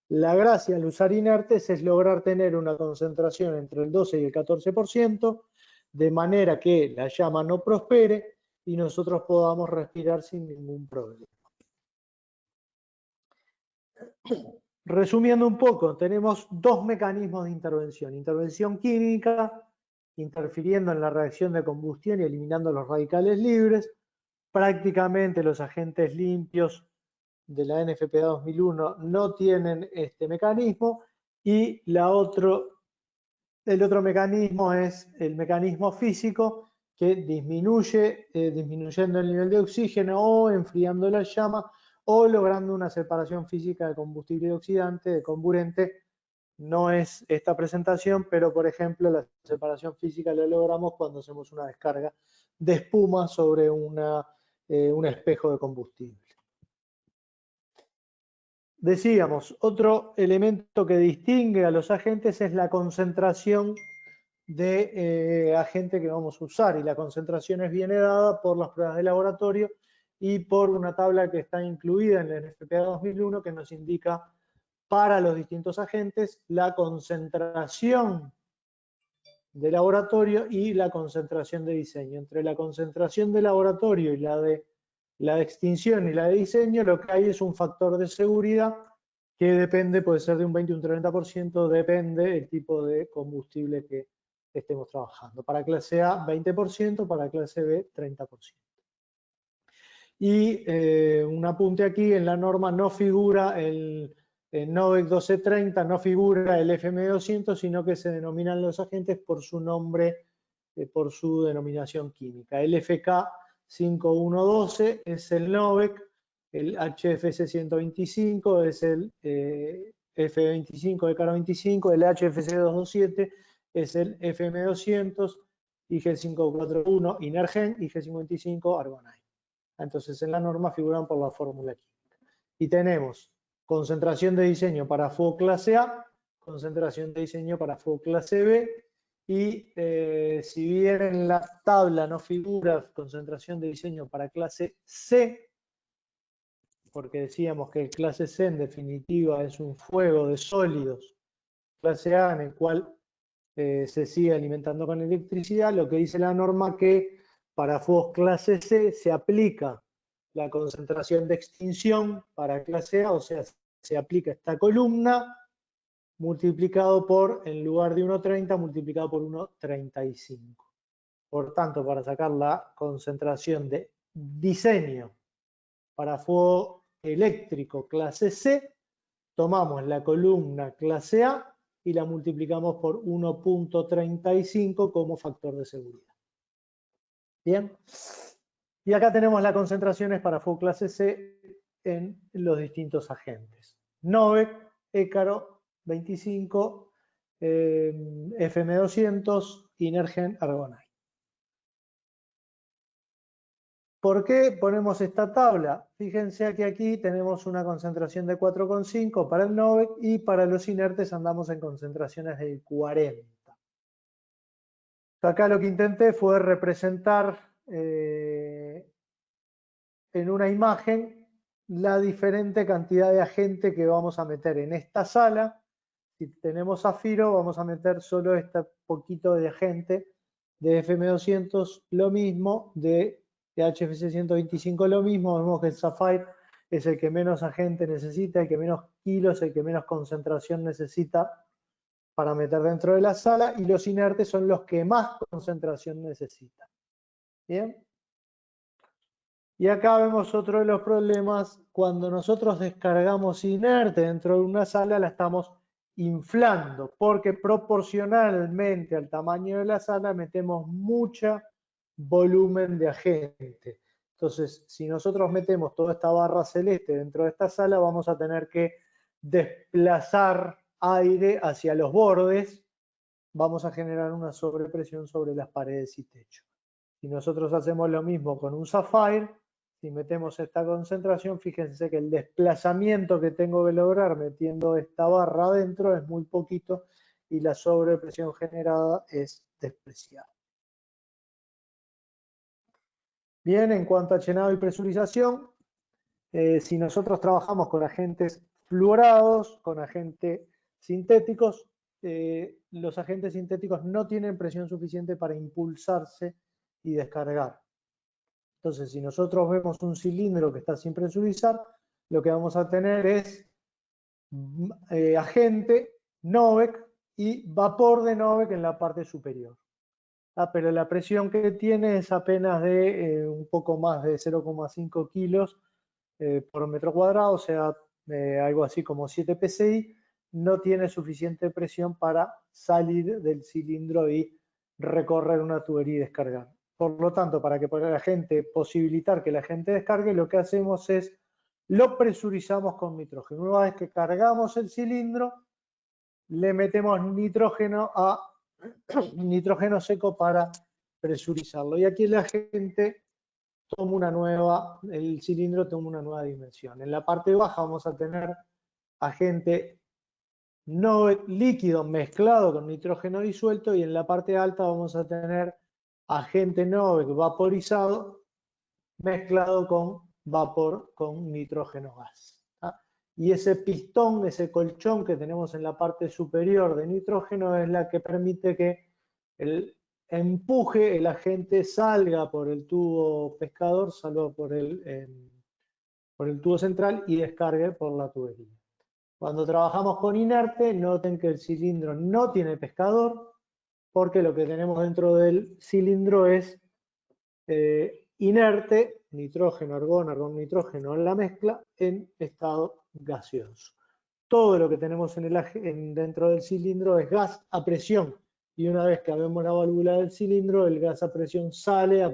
La gracia al usar inertes es lograr tener una concentración entre el 12 y el 14%, de manera que la llama no prospere y nosotros podamos respirar sin ningún problema. Resumiendo un poco, tenemos dos mecanismos de intervención. Intervención química, interfiriendo en la reacción de combustión y eliminando los radicales libres. Prácticamente los agentes limpios de la NFPA 2001 no tienen este mecanismo. Y el otro mecanismo es el mecanismo físico que disminuye, disminuyendo el nivel de oxígeno o enfriando la llama, o logrando una separación física de combustible y oxidante, de comburente. No es esta presentación, pero por ejemplo la separación física la logramos cuando hacemos una descarga de espuma sobre un espejo de combustible. Decíamos, otro elemento que distingue a los agentes es la concentración de agente que vamos a usar, y la concentración viene dada por las pruebas de laboratorio y por una tabla que está incluida en el NFPA 2001 que nos indica para los distintos agentes la concentración de laboratorio y la concentración de diseño. Entre la concentración de laboratorio y la de extinción y la de diseño, lo que hay es un factor de seguridad que depende, puede ser de un 20 o un 30%, depende del tipo de combustible que estemos trabajando. Para clase A, 20%, para clase B, 30%. Y un apunte aquí, en la norma no figura el NOVEC 1230, no figura el FM200, sino que se denominan los agentes por su nombre, por su denominación química. El FK 5112 es el NOVEC, el HFC 125 es el F25 de Caro 25, el HFC 227 es el FM200, IG541 Inergen, IG55 Argonite. Entonces en la norma figuran por la fórmula química. Y tenemos concentración de diseño para fuego clase A, concentración de diseño para fuego clase B, y si bien en la tabla no figura concentración de diseño para clase C, porque decíamos que el clase C en definitiva es un fuego de sólidos clase A en el cual se sigue alimentando con electricidad, lo que dice la norma que para fuegos clase C se aplica la concentración de extinción para clase A, o sea, se aplica esta columna multiplicado por, en lugar de 1,30, multiplicado por 1,35. Por tanto, para sacar la concentración de diseño para fuego eléctrico clase C, tomamos la columna clase A y la multiplicamos por 1.35 como factor de seguridad. Bien. Y acá tenemos las concentraciones para fuego clase C en los distintos agentes. Novec, Écaro, 25, FM200, Inergen, Argonite. ¿Por qué ponemos esta tabla? Fíjense que aquí tenemos una concentración de 4,5 para el Novec y para los inertes andamos en concentraciones de 40. Acá lo que intenté fue representar en una imagen la diferente cantidad de agente que vamos a meter en esta sala. Si tenemos zafiro, vamos a meter solo este poquito de agente, de FM200 lo mismo, de HFC 125 lo mismo. Vemos que el Sapphire es el que menos agente necesita, el que menos kilos, el que menos concentración necesita para meter dentro de la sala, y los inertes son los que más concentración necesitan. ¿Bien? Y acá vemos otro de los problemas. Cuando nosotros descargamos inerte dentro de una sala, la estamos inflando, porque proporcionalmente al tamaño de la sala metemos mucho volumen de agente. Entonces, si nosotros metemos toda esta barra celeste dentro de esta sala, vamos a tener que desplazar aire hacia los bordes. Vamos a generar una sobrepresión sobre las paredes y techo. Si nosotros hacemos lo mismo con un Sapphire, si metemos esta concentración, fíjense que el desplazamiento que tengo que lograr metiendo esta barra adentro es muy poquito y la sobrepresión generada es despreciable. Bien, en cuanto a llenado y presurización, si nosotros trabajamos con agentes fluorados, con agentes sintéticos, los agentes sintéticos no tienen presión suficiente para impulsarse y descargar. Entonces, si nosotros vemos un cilindro que está sin presurizar, lo que vamos a tener es agente, Novec y vapor de Novec en la parte superior. Pero la presión que tiene es apenas de un poco más de 0,5 kilos por metro cuadrado, o sea, algo así como 7 psi. No tiene suficiente presión para salir del cilindro y recorrer una tubería y descargar. Por lo tanto, para que la gente posibilitar que la gente descargue, lo que hacemos es lo presurizamos con nitrógeno. Una vez que cargamos el cilindro, le metemos nitrógeno seco para presurizarlo. Y aquí la gente toma el cilindro toma una nueva dimensión. En la parte baja vamos a tener agente líquido mezclado con nitrógeno disuelto, y en la parte alta vamos a tener agente Novec vaporizado mezclado con vapor con nitrógeno gas. Y ese pistón, ese colchón que tenemos en la parte superior de nitrógeno es la que permite que el empuje, el agente salga por el tubo pescador, salga por el tubo central y descargue por la tubería. Cuando trabajamos con inerte, noten que el cilindro no tiene pescador, porque lo que tenemos dentro del cilindro es inerte, nitrógeno, argón, nitrógeno en la mezcla en estado gaseoso. Todo lo que tenemos dentro del cilindro es gas a presión, y una vez que abrimos la válvula del cilindro, el gas a presión sale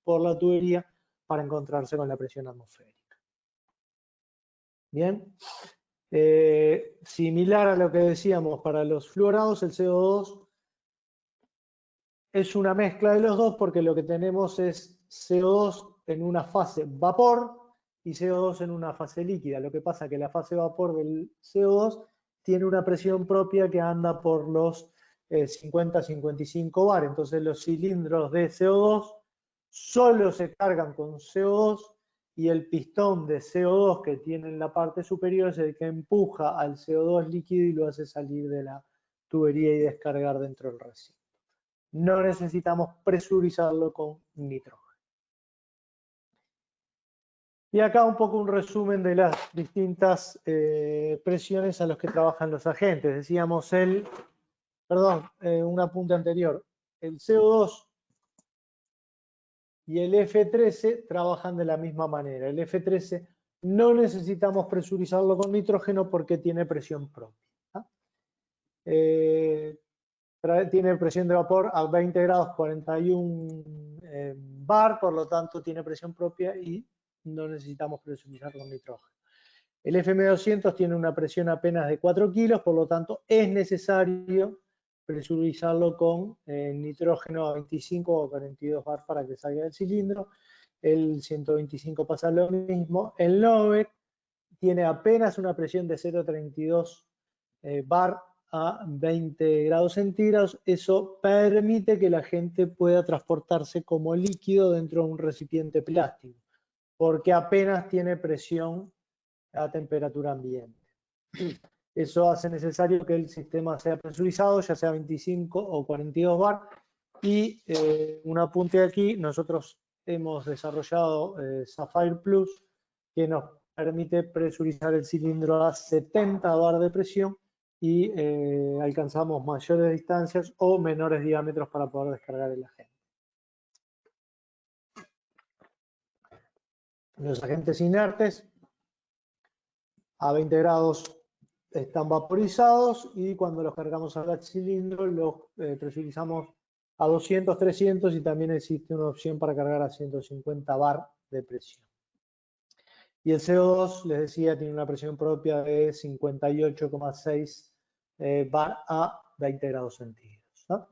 por la tubería para encontrarse con la presión atmosférica. Bien. Similar a lo que decíamos para los fluorados, el CO2 es una mezcla de los dos, porque lo que tenemos es CO2 en una fase vapor y CO2 en una fase líquida. Lo que pasa es que la fase vapor del CO2 tiene una presión propia que anda por los 50-55 bar. Entonces los cilindros de CO2 solo se cargan con CO2, y el pistón de CO2 que tiene en la parte superior es el que empuja al CO2 líquido y lo hace salir de la tubería y descargar dentro del recinto. No necesitamos presurizarlo con nitrógeno. Y acá un poco un resumen de las distintas presiones a las que trabajan los agentes. Decíamos un apunte anterior, el CO2 y el F13 trabajan de la misma manera. El F13 no necesitamos presurizarlo con nitrógeno porque tiene presión propia. Tiene presión de vapor a 20 grados 41 bar, por lo tanto tiene presión propia y no necesitamos presurizar con nitrógeno. El FM200 tiene una presión apenas de 4 kilos, por lo tanto es necesario presurizarlo con nitrógeno a 25 o 42 bar para que salga del cilindro. El 125 pasa lo mismo. El NOVEC tiene apenas una presión de 0,32 bar a 20 grados centígrados. Eso permite que la gente pueda transportarse como líquido dentro de un recipiente plástico, porque apenas tiene presión a temperatura ambiente. Eso hace necesario que el sistema sea presurizado, ya sea 25 o 42 bar. Y un apunte aquí, nosotros hemos desarrollado Sapphire Plus, que nos permite presurizar el cilindro a 70 bar de presión y alcanzamos mayores distancias o menores diámetros para poder descargar el agente. Los agentes inertes a 20 grados están vaporizados y cuando los cargamos al cilindro los presurizamos a 200, 300 y también existe una opción para cargar a 150 bar de presión. Y el CO2, les decía, tiene una presión propia de 58,6 bar a 20 grados centígrados, ¿no?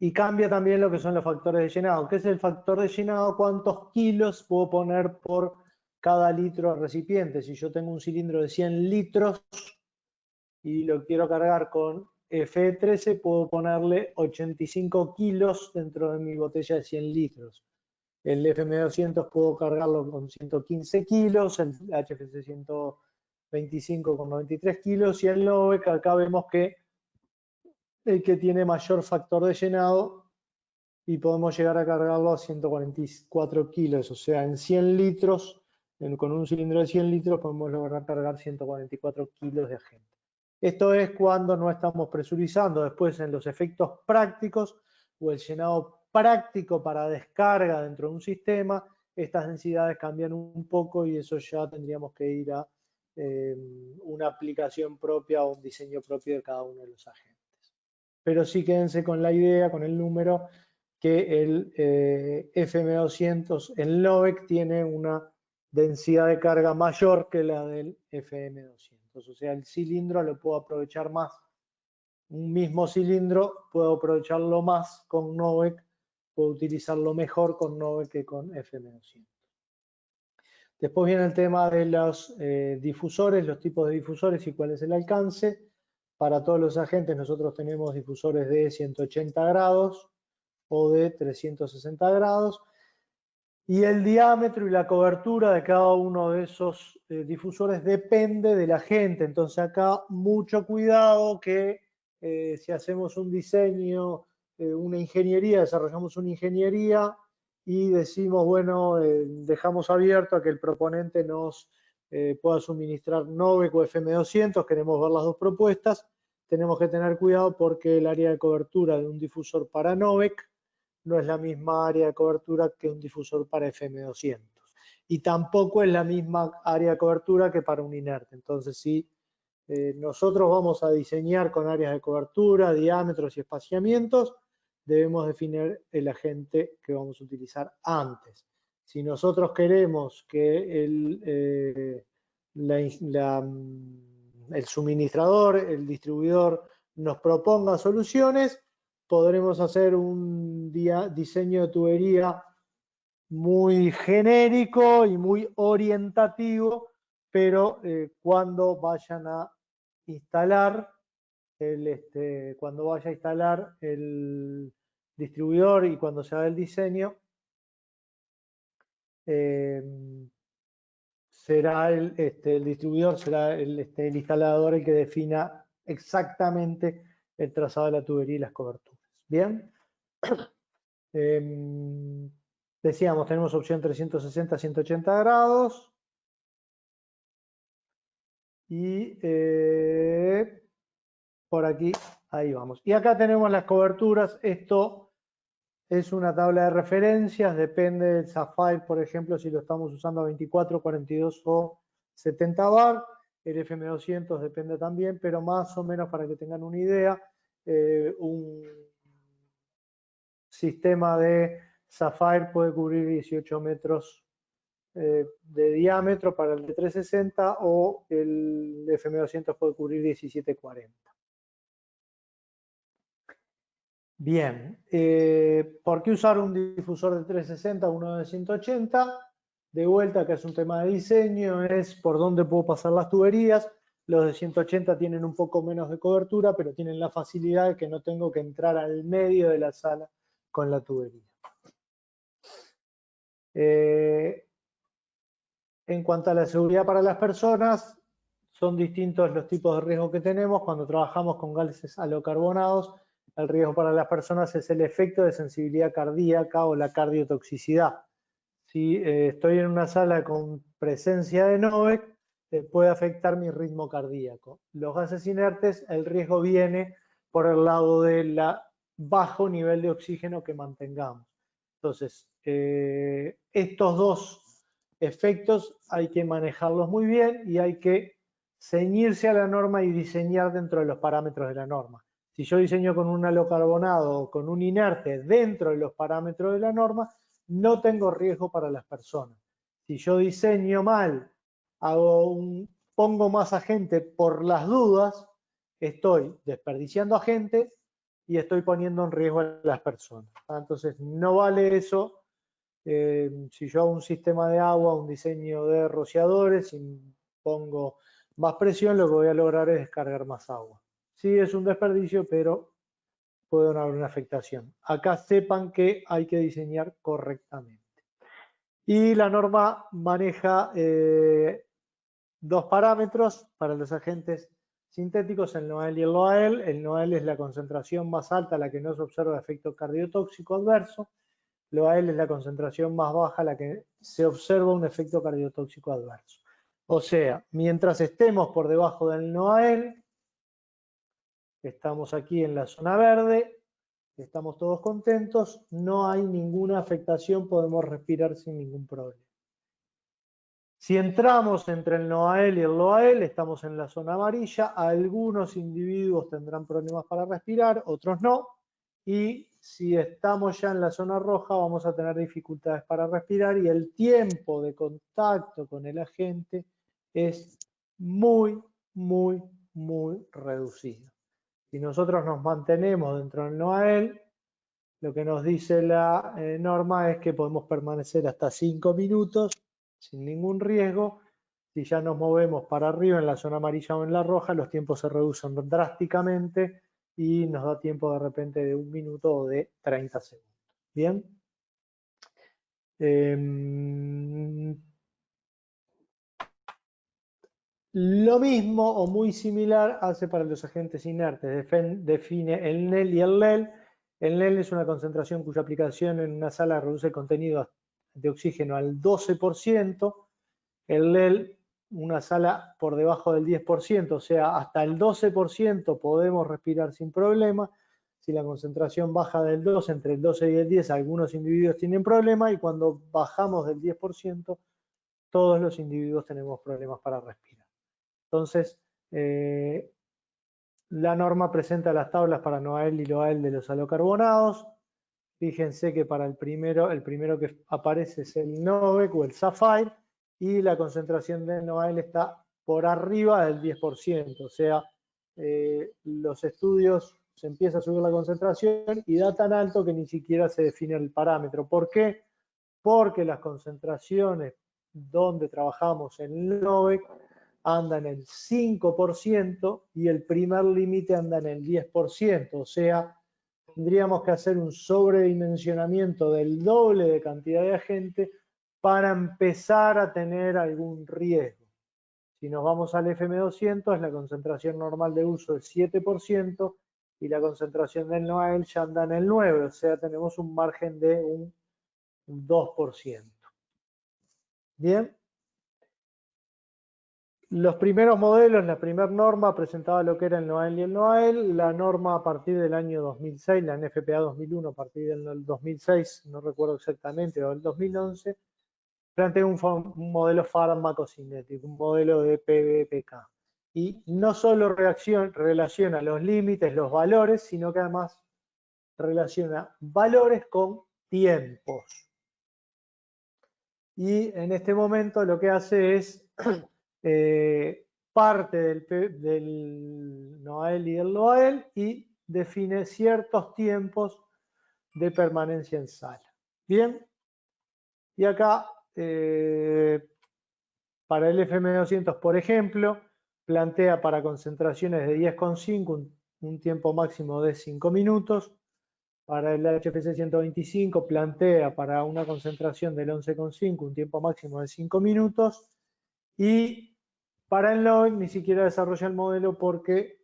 Y cambia también lo que son los factores de llenado. ¿Qué es el factor de llenado? ¿Cuántos kilos puedo poner por cada litro de recipiente? Si yo tengo un cilindro de 100 litros y lo quiero cargar con Fe13, puedo ponerle 85 kilos dentro de mi botella de 100 litros. El FM200 puedo cargarlo con 115 kilos, el HFC 125 con 93 kilos y el NOVEC acá vemos que el que tiene mayor factor de llenado y podemos llegar a cargarlo a 144 kilos, o sea, en 100 litros, con un cilindro de 100 litros podemos lograr cargar 144 kilos de agente. Esto es cuando no estamos presurizando. Después en los efectos prácticos o el llenado práctico para descarga dentro de un sistema, estas densidades cambian un poco y eso ya tendríamos que ir a una aplicación propia o un diseño propio de cada uno de los agentes. Pero sí quédense con la idea, con el número, que el FM200, el NOVEC, tiene una densidad de carga mayor que la del FM200. O sea, el cilindro lo puedo aprovechar más. Un mismo cilindro puedo aprovecharlo más con NOVEC, puedo utilizarlo mejor con NOVEC que con FM200. Después viene el tema de los difusores, los tipos de difusores y cuál es el alcance. Para todos los agentes nosotros tenemos difusores de 180 grados o de 360 grados. Y el diámetro y la cobertura de cada uno de esos difusores depende del agente. Entonces acá mucho cuidado que si hacemos un diseño, una ingeniería, desarrollamos una ingeniería y decimos, bueno, dejamos abierto a que el proponente nos pueda suministrar NOVEC o FM200, queremos ver las dos propuestas, tenemos que tener cuidado porque el área de cobertura de un difusor para NOVEC no es la misma área de cobertura que un difusor para FM200. Y tampoco es la misma área de cobertura que para un inerte. Entonces, si nosotros vamos a diseñar con áreas de cobertura, diámetros y espaciamientos, debemos definir el agente que vamos a utilizar antes. Si nosotros queremos que el suministrador, el distribuidor, nos proponga soluciones, podremos hacer un diseño de tubería muy genérico y muy orientativo, pero cuando vayan a instalar cuando vaya a instalar el distribuidor y cuando se haga el diseño, será el distribuidor, será el instalador el que defina exactamente el trazado de la tubería y las coberturas. Bien. Decíamos, tenemos opción 360 a 180 grados. Y por aquí, ahí vamos. Y acá tenemos las coberturas. Esto es una tabla de referencias, depende del Sapphire, por ejemplo, si lo estamos usando a 24, 42 o 70 bar. El FM200 depende también, pero más o menos para que tengan una idea, un sistema de Sapphire puede cubrir 18 metros de diámetro para el de 360 o el FM200 puede cubrir 1740. Bien, ¿por qué usar un difusor de 360, uno de 180? De vuelta, que es un tema de diseño, es por dónde puedo pasar las tuberías. Los de 180 tienen un poco menos de cobertura, pero tienen la facilidad de que no tengo que entrar al medio de la sala con la tubería. En cuanto a la seguridad para las personas, son distintos los tipos de riesgo que tenemos. Cuando trabajamos con gases halocarbonados, el riesgo para las personas es el efecto de sensibilidad cardíaca o la cardiotoxicidad. Si estoy en una sala con presencia de NOEC, puede afectar mi ritmo cardíaco. Los gases inertes, el riesgo viene por el lado del bajo nivel de oxígeno que mantengamos. Entonces, estos dos efectos hay que manejarlos muy bien y hay que ceñirse a la norma y diseñar dentro de los parámetros de la norma. Si yo diseño con un halocarbonado o con un inerte dentro de los parámetros de la norma, no tengo riesgo para las personas. Si yo diseño mal, pongo más agente por las dudas, estoy desperdiciando agente y estoy poniendo en riesgo a las personas. Entonces, no vale eso. Si yo hago un sistema de agua, un diseño de rociadores, y pongo más presión, lo que voy a lograr es descargar más agua. Sí, es un desperdicio, pero puede haber una afectación. Acá sepan que hay que diseñar correctamente. Y la norma maneja dos parámetros para los agentes sintéticos, el NOAEL y el LOAEL. El NOAEL es la concentración más alta a la que no se observa efecto cardiotóxico adverso. LOAEL es la concentración más baja a la que se observa un efecto cardiotóxico adverso. O sea, mientras estemos por debajo del NOAEL, estamos aquí en la zona verde, estamos todos contentos, no hay ninguna afectación, podemos respirar sin ningún problema. Si entramos entre el NOAEL y el LOAEL, estamos en la zona amarilla. Algunos individuos tendrán problemas para respirar, otros no. Y si estamos ya en la zona roja, vamos a tener dificultades para respirar y el tiempo de contacto con el agente es muy, muy, muy reducido. Si nosotros nos mantenemos dentro del NOAEL, lo que nos dice la norma es que podemos permanecer hasta 5 minutos sin ningún riesgo. Si ya nos movemos para arriba en la zona amarilla o en la roja, los tiempos se reducen drásticamente y nos da tiempo de repente de 1 minuto o de 30 segundos. ¿Bien? Lo mismo o muy similar hace para los agentes inertes. Define el NEL y el LEL. El NEL es una concentración cuya aplicación en una sala reduce el contenido de oxígeno al 12%. El LEL, una sala por debajo del 10%, o sea, hasta el 12% podemos respirar sin problema. Si la concentración baja del 2, entre el 12 y el 10, algunos individuos tienen problema y cuando bajamos del 10%, todos los individuos tenemos problemas para respirar. Entonces, la norma presenta las tablas para NOAEL y LOAEL de los halocarbonados. Fíjense que para el primero que aparece es el NOVEC o el Sapphire y la concentración de NOAEL está por arriba del 10%. O sea, los estudios se empieza a subir la concentración y da tan alto que ni siquiera se define el parámetro. ¿Por qué? Porque las concentraciones donde trabajamos en el NOVEC anda en el 5% y el primer límite anda en el 10%, o sea, tendríamos que hacer un sobredimensionamiento del doble de cantidad de agente para empezar a tener algún riesgo. Si nos vamos al FM200, la concentración normal de uso es 7% y la concentración del NOAEL ya anda en el 9%, o sea, tenemos un margen de un 2%. Bien. Los primeros modelos, la primera norma presentaba lo que era el NOAEL y el NOAEL. La norma a partir del año 2006, la NFPA 2001 a partir del 2006, no recuerdo exactamente, o el 2011, plantea un modelo farmacocinético, un modelo de PBPK. Y no solo relaciona los límites, los valores, sino que además relaciona valores con tiempos. Y en este momento lo que hace es parte del NOAEL y del LOAEL y define ciertos tiempos de permanencia en sala. Bien, y acá para el FM200, por ejemplo, plantea para concentraciones de 10,5 un tiempo máximo de 5 minutos. Para el HPC 125 plantea para una concentración del 11,5 un tiempo máximo de 5 minutos. Y para el NOAEL ni siquiera desarrolla el modelo porque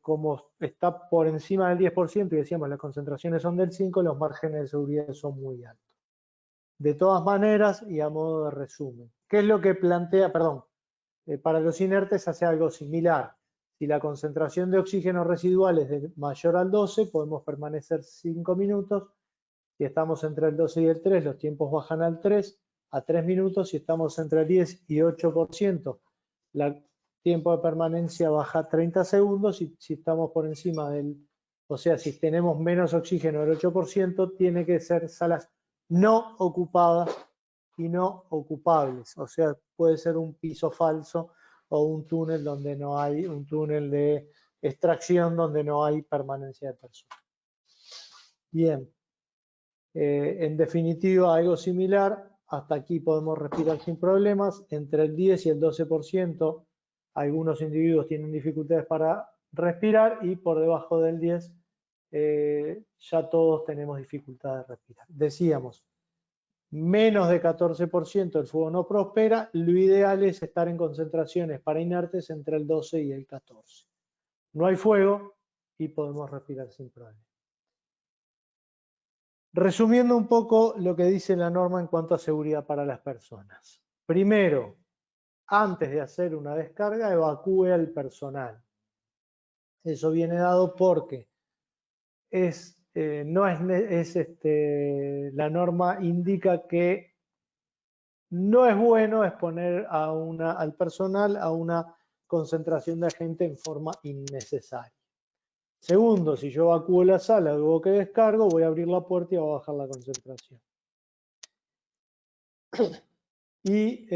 como está por encima del 10% y decíamos las concentraciones son del 5, los márgenes de seguridad son muy altos. De todas maneras, y a modo de resumen, ¿qué es lo que plantea? Perdón, para los inertes hace algo similar. Si la concentración de oxígeno residual es mayor al 12, podemos permanecer 5 minutos. Si estamos entre el 12 y el 3, los tiempos bajan al 3, a 3 minutos. Si estamos entre el 10 y 8%, el tiempo de permanencia baja a 30 segundos. Y si estamos por encima o sea, si tenemos menos oxígeno del 8%, tiene que ser salas no ocupadas y no ocupables. O sea, puede ser un piso falso o un túnel donde no hay, un túnel de extracción donde no hay permanencia de personas. Bien. En definitiva, algo similar, hasta aquí podemos respirar sin problemas, entre el 10 y el 12%, algunos individuos tienen dificultades para respirar y por debajo del 10 ya todos tenemos dificultad de respirar. Decíamos, menos de 14% el fuego no prospera, lo ideal es estar en concentraciones para inertes entre el 12 y el 14. No hay fuego y podemos respirar sin problema. Resumiendo un poco lo que dice la norma en cuanto a seguridad para las personas. Primero, antes de hacer una descarga, evacúe al personal. Eso viene dado porque la norma indica que no es bueno exponer al personal a una concentración de agente en forma innecesaria. Segundo, si yo evacúo la sala, luego que descargo, voy a abrir la puerta y voy a bajar la concentración. Y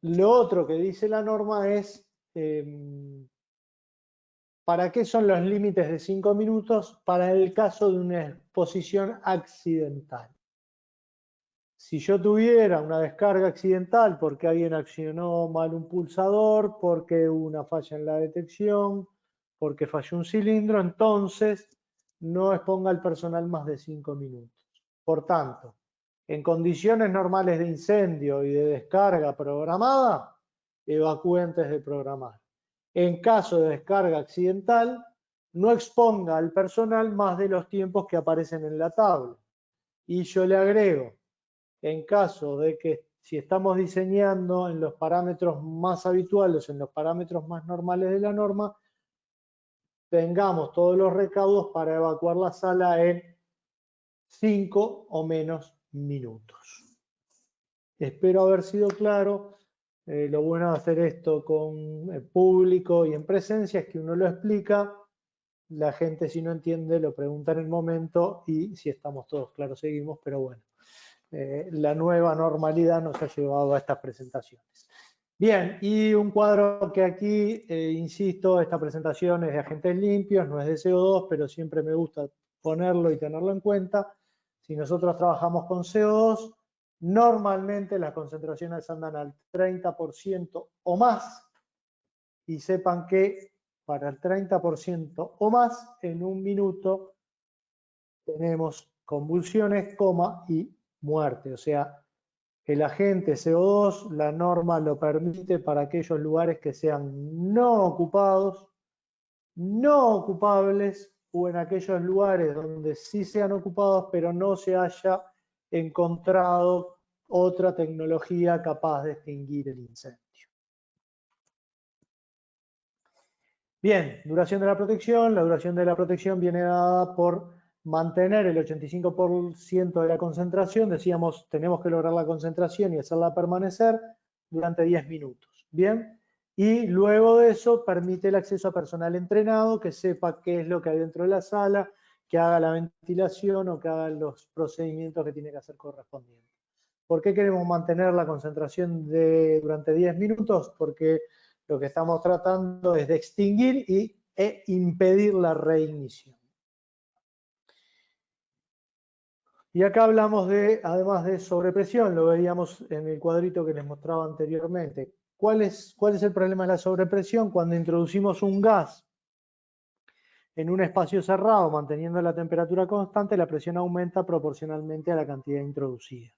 lo otro que dice la norma es ¿para qué son los límites de 5 minutos? Para el caso de una exposición accidental. Si yo tuviera una descarga accidental porque alguien accionó mal un pulsador, porque hubo una falla en la detección, porque falló un cilindro, entonces no exponga al personal más de 5 minutos. Por tanto, en condiciones normales de incendio y de descarga programada, evacúe antes de programar. En caso de descarga accidental, no exponga al personal más de los tiempos que aparecen en la tabla. Y yo le agrego, en caso de que si estamos diseñando en los parámetros más habituales, en los parámetros más normales de la norma, tengamos todos los recaudos para evacuar la sala en 5 o menos minutos. Espero haber sido claro. Lo bueno de hacer esto con público y en presencia es que uno lo explica, la gente si no entiende lo pregunta en el momento y si estamos todos claros seguimos, pero bueno, la nueva normalidad nos ha llevado a estas presentaciones. Bien, y un cuadro que aquí, insisto, esta presentación es de agentes limpios, no es de CO2, pero siempre me gusta ponerlo y tenerlo en cuenta. Si nosotros trabajamos con CO2, normalmente las concentraciones andan al 30% o más, y sepan que para el 30% o más, en un minuto tenemos convulsiones, coma y muerte. O sea, el agente CO2, la norma lo permite para aquellos lugares que sean no ocupados, no ocupables, o en aquellos lugares donde sí sean ocupados, pero no se haya encontrado otra tecnología capaz de extinguir el incendio. Bien, duración de la protección. La duración de la protección viene dada por mantener el 85% de la concentración. Decíamos, tenemos que lograr la concentración y hacerla permanecer durante 10 minutos. Bien, y luego de eso permite el acceso a personal entrenado que sepa qué es lo que hay dentro de la sala, que haga la ventilación o que haga los procedimientos que tiene que hacer correspondientes. ¿Por qué queremos mantener la concentración durante 10 minutos? Porque lo que estamos tratando es de extinguir e impedir la reignición. Y acá hablamos de, además de sobrepresión, lo veíamos en el cuadrito que les mostraba anteriormente. ¿Cuál es el problema de la sobrepresión? Cuando introducimos un gas en un espacio cerrado, manteniendo la temperatura constante, la presión aumenta proporcionalmente a la cantidad introducida.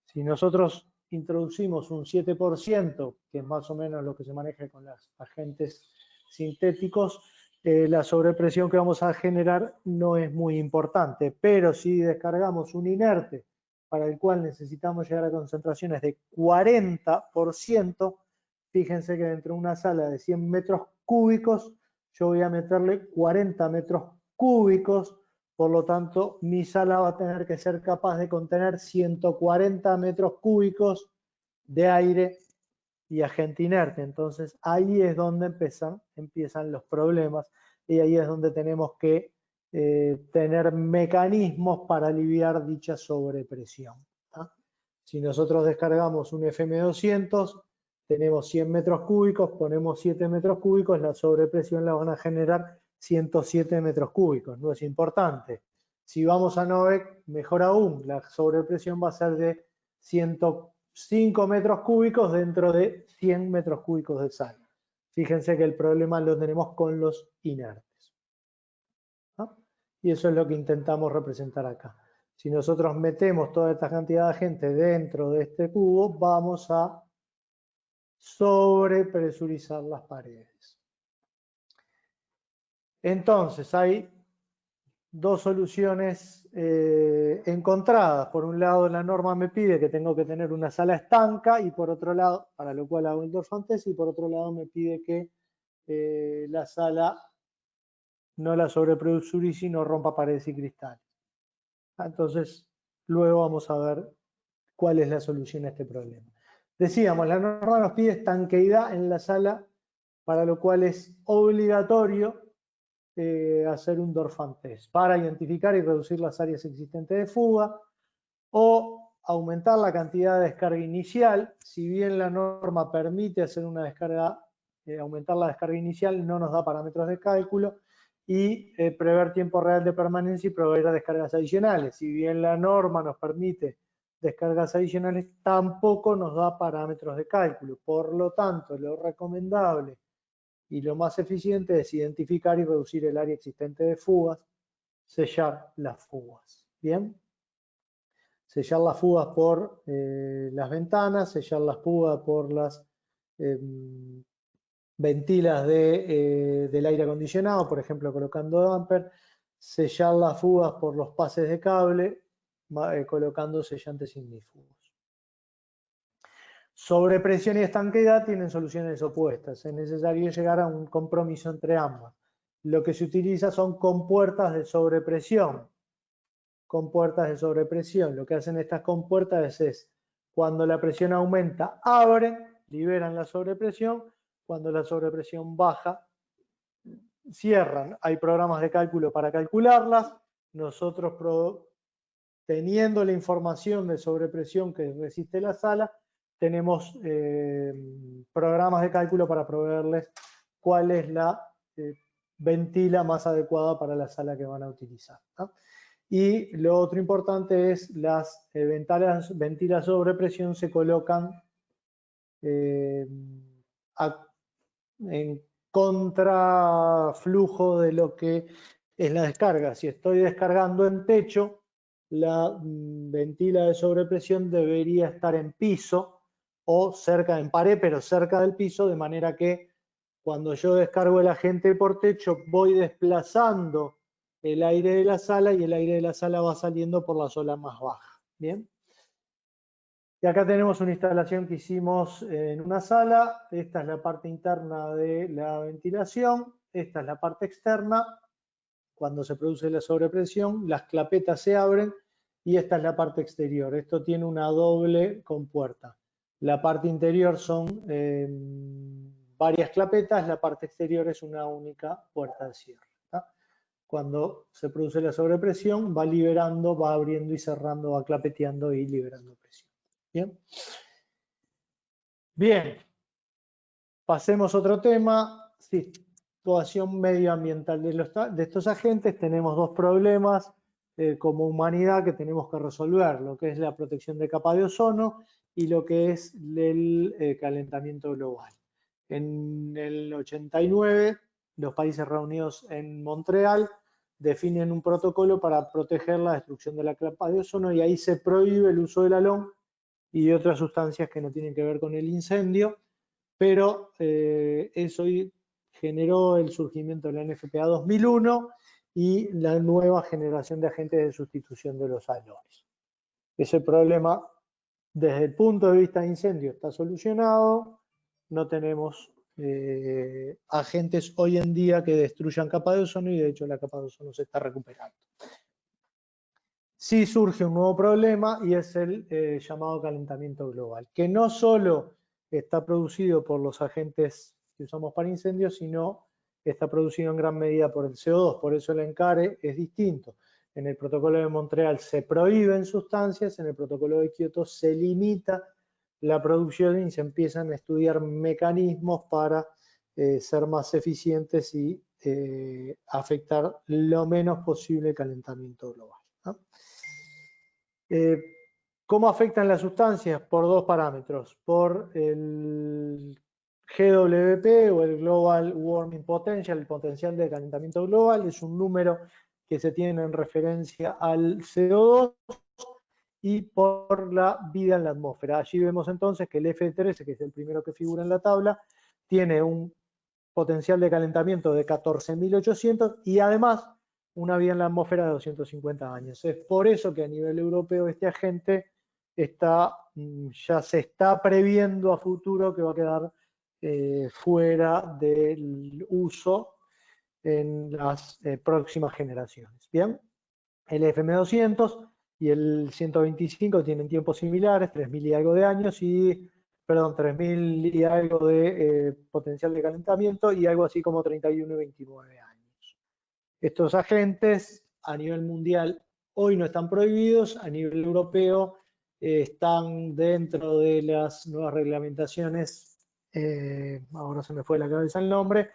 Si nosotros introducimos un 7%, que es más o menos lo que se maneja con los agentes sintéticos, la sobrepresión que vamos a generar no es muy importante. Pero si descargamos un inerte para el cual necesitamos llegar a concentraciones de 40%, fíjense que dentro de una sala de 100 metros cúbicos, yo voy a meterle 40 metros cúbicos. Por lo tanto, mi sala va a tener que ser capaz de contener 140 metros cúbicos de aire y agente inerte. Entonces, ahí es donde empiezan los problemas y ahí es donde tenemos que tener mecanismos para aliviar dicha sobrepresión. ¿tá? Si nosotros descargamos un FM200, tenemos 100 metros cúbicos, ponemos 7 metros cúbicos, la sobrepresión la van a generar 107 metros cúbicos, no es importante. Si vamos a NOVEC, mejor aún, la sobrepresión va a ser de 105 metros cúbicos dentro de 100 metros cúbicos de sal. Fíjense que el problema lo tenemos con los inertes. ¿no? Y eso es lo que intentamos representar acá. Si nosotros metemos toda esta cantidad de gente dentro de este cubo, vamos a sobrepresurizar las paredes. Entonces, hay dos soluciones encontradas. Por un lado, la norma me pide que tengo que tener una sala estanca y por otro lado, para lo cual hago el Dorfman test, y por otro lado me pide que la sala no la sobrepresurice y no rompa paredes y cristales. Entonces, luego vamos a ver cuál es la solución a este problema. Decíamos, la norma nos pide estanqueidad en la sala, para lo cual es obligatorio hacer un Dorfman test para identificar y reducir las áreas existentes de fuga o aumentar la cantidad de descarga inicial. Si bien la norma permite hacer una descarga, aumentar la descarga inicial, no nos da parámetros de cálculo, y prever tiempo real de permanencia y proveer descargas adicionales. Si bien la norma nos permite descargas adicionales, tampoco nos da parámetros de cálculo. Por lo tanto, lo recomendable y lo más eficiente es identificar y reducir el área existente de fugas, sellar las fugas. ¿Bien? Sellar las fugas por las ventanas, sellar las fugas por las ventilas del aire acondicionado, por ejemplo colocando damper, sellar las fugas por los pases de cable, colocando sellantes ignífugos. Sobrepresión y estanqueidad tienen soluciones opuestas. Es necesario llegar a un compromiso entre ambas. Lo que se utiliza son compuertas de sobrepresión. Compuertas de sobrepresión. Lo que hacen estas compuertas es, cuando la presión aumenta, abren, liberan la sobrepresión. Cuando la sobrepresión baja, cierran. Hay programas de cálculo para calcularlas. Nosotros, teniendo la información de sobrepresión que resiste la sala, tenemos programas de cálculo para proveerles cuál es la ventila más adecuada para la sala que van a utilizar. ¿no? Y lo otro importante es las ventilas sobre presión se colocan en contraflujo de lo que es la descarga. Si estoy descargando en techo, la ventila de sobrepresión debería estar en piso o cerca, en pared, pero cerca del piso, de manera que cuando yo descargo el agente por techo, voy desplazando el aire de la sala y el aire de la sala va saliendo por la zona más baja. ¿Bien? Y acá tenemos una instalación que hicimos en una sala. Esta es la parte interna de la ventilación. esta es la parte externa. Cuando se produce la sobrepresión, las clapetas se abren y esta es la parte exterior. Esto tiene una doble compuerta. La parte interior son varias clapetas, la parte exterior es una única puerta de cierre. ¿Tá? Cuando se produce la sobrepresión, va liberando, va abriendo y cerrando, va clapeteando y liberando presión. Bien. Bien. Pasemos a otro tema. Situación medioambiental de estos agentes. Tenemos dos problemas como humanidad que tenemos que resolver, lo que es la protección de capa de ozono y lo que es el calentamiento global. En el 89, los países reunidos en Montreal definen un protocolo para proteger la destrucción de la capa de ozono y ahí se prohíbe el uso del halón y de otras sustancias que no tienen que ver con el incendio, pero eso generó el surgimiento de la NFPA 2001 y la nueva generación de agentes de sustitución de los halones. Ese problema, desde el punto de vista de incendio, está solucionado. No tenemos agentes hoy en día que destruyan capa de ozono y de hecho la capa de ozono se está recuperando. Sí surge un nuevo problema y es el llamado calentamiento global, que no solo está producido por los agentes que usamos para incendios, sino está producido en gran medida por el CO2, por eso el encare es distinto. En el protocolo de Montreal se prohíben sustancias, en el protocolo de Kioto se limita la producción y se empiezan a estudiar mecanismos para ser más eficientes y afectar lo menos posible el calentamiento global, ¿no? ¿Cómo afectan las sustancias? Por dos parámetros, por el GWP o el Global Warming Potential, el potencial de calentamiento global, es un número que se tiene en referencia al CO2, y por la vida en la atmósfera. Allí vemos entonces que el F13, que es el primero que figura en la tabla, tiene un potencial de calentamiento de 14.800 y además una vida en la atmósfera de 250 años. Es por eso que a nivel europeo este agente ya se está previendo a futuro que va a quedar fuera del uso en las próximas generaciones. Bien, el FM200 y el 125 tienen tiempos similares, 3.000 y algo de años, perdón, 3.000 y algo de potencial de calentamiento y algo así como 31 y 29 años. Estos agentes a nivel mundial hoy no están prohibidos, a nivel europeo están dentro de las nuevas reglamentaciones, ahora se me fue la cabeza el nombre,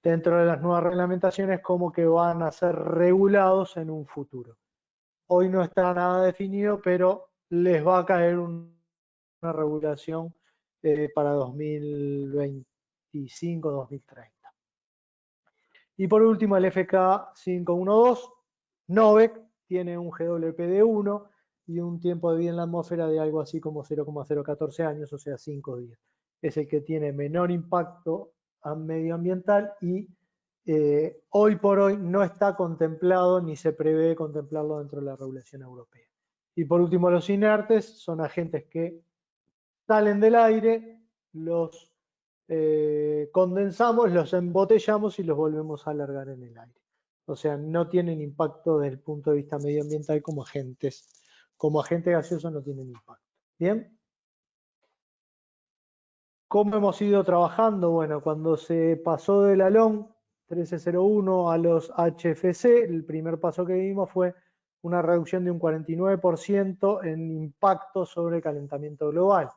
dentro de las nuevas reglamentaciones como que van a ser regulados en un futuro. Hoy no está nada definido, pero les va a caer una regulación para 2025-2030. Y por último, el FK 512, NOVEC, tiene un GWP de 1 y un tiempo de vida en la atmósfera de algo así como 0,014 años, o sea, 5 días. Es el que tiene menor impacto medioambiental y hoy por hoy no está contemplado ni se prevé contemplarlo dentro de la regulación europea. Y por último, los inertes son agentes que salen del aire, los condensamos, los embotellamos y los volvemos a alargar en el aire. O sea, no tienen impacto desde el punto de vista medioambiental como agentes. Como agente gaseoso no tienen impacto. ¿Bien? ¿Cómo hemos ido trabajando? Bueno, cuando se pasó del halón 1301 a los HFC, el primer paso que vimos fue una reducción de un 49% en impacto sobre el calentamiento global.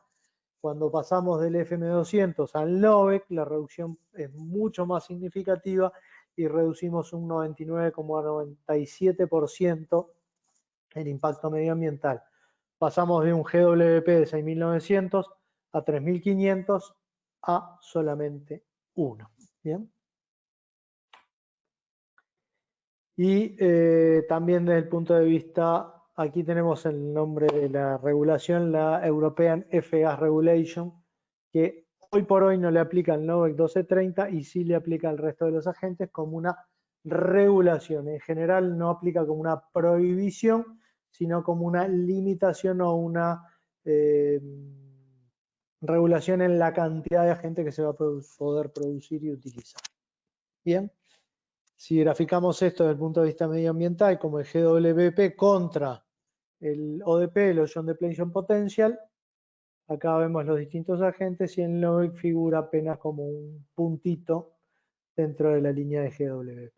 Cuando pasamos del FM200 al NOVEC, la reducción es mucho más significativa y reducimos un 99,97% el impacto medioambiental. Pasamos de un GWP de 6.900 a 3.500 a solamente 1. ¿Bien? Y también desde el punto de vista, aquí tenemos el nombre de la regulación, la European F-Gas Regulation, que hoy por hoy no le aplica al NOVEC 1230 y sí le aplica al resto de los agentes como una regulación. En general no aplica como una prohibición, sino como una limitación o una regulación en la cantidad de agentes que se va a poder producir y utilizar. Bien. Si graficamos esto desde el punto de vista medioambiental, como el GWP contra el ODP, el Ocean Depletion Potential, acá vemos los distintos agentes y el NOEC figura apenas como un puntito dentro de la línea de GWP.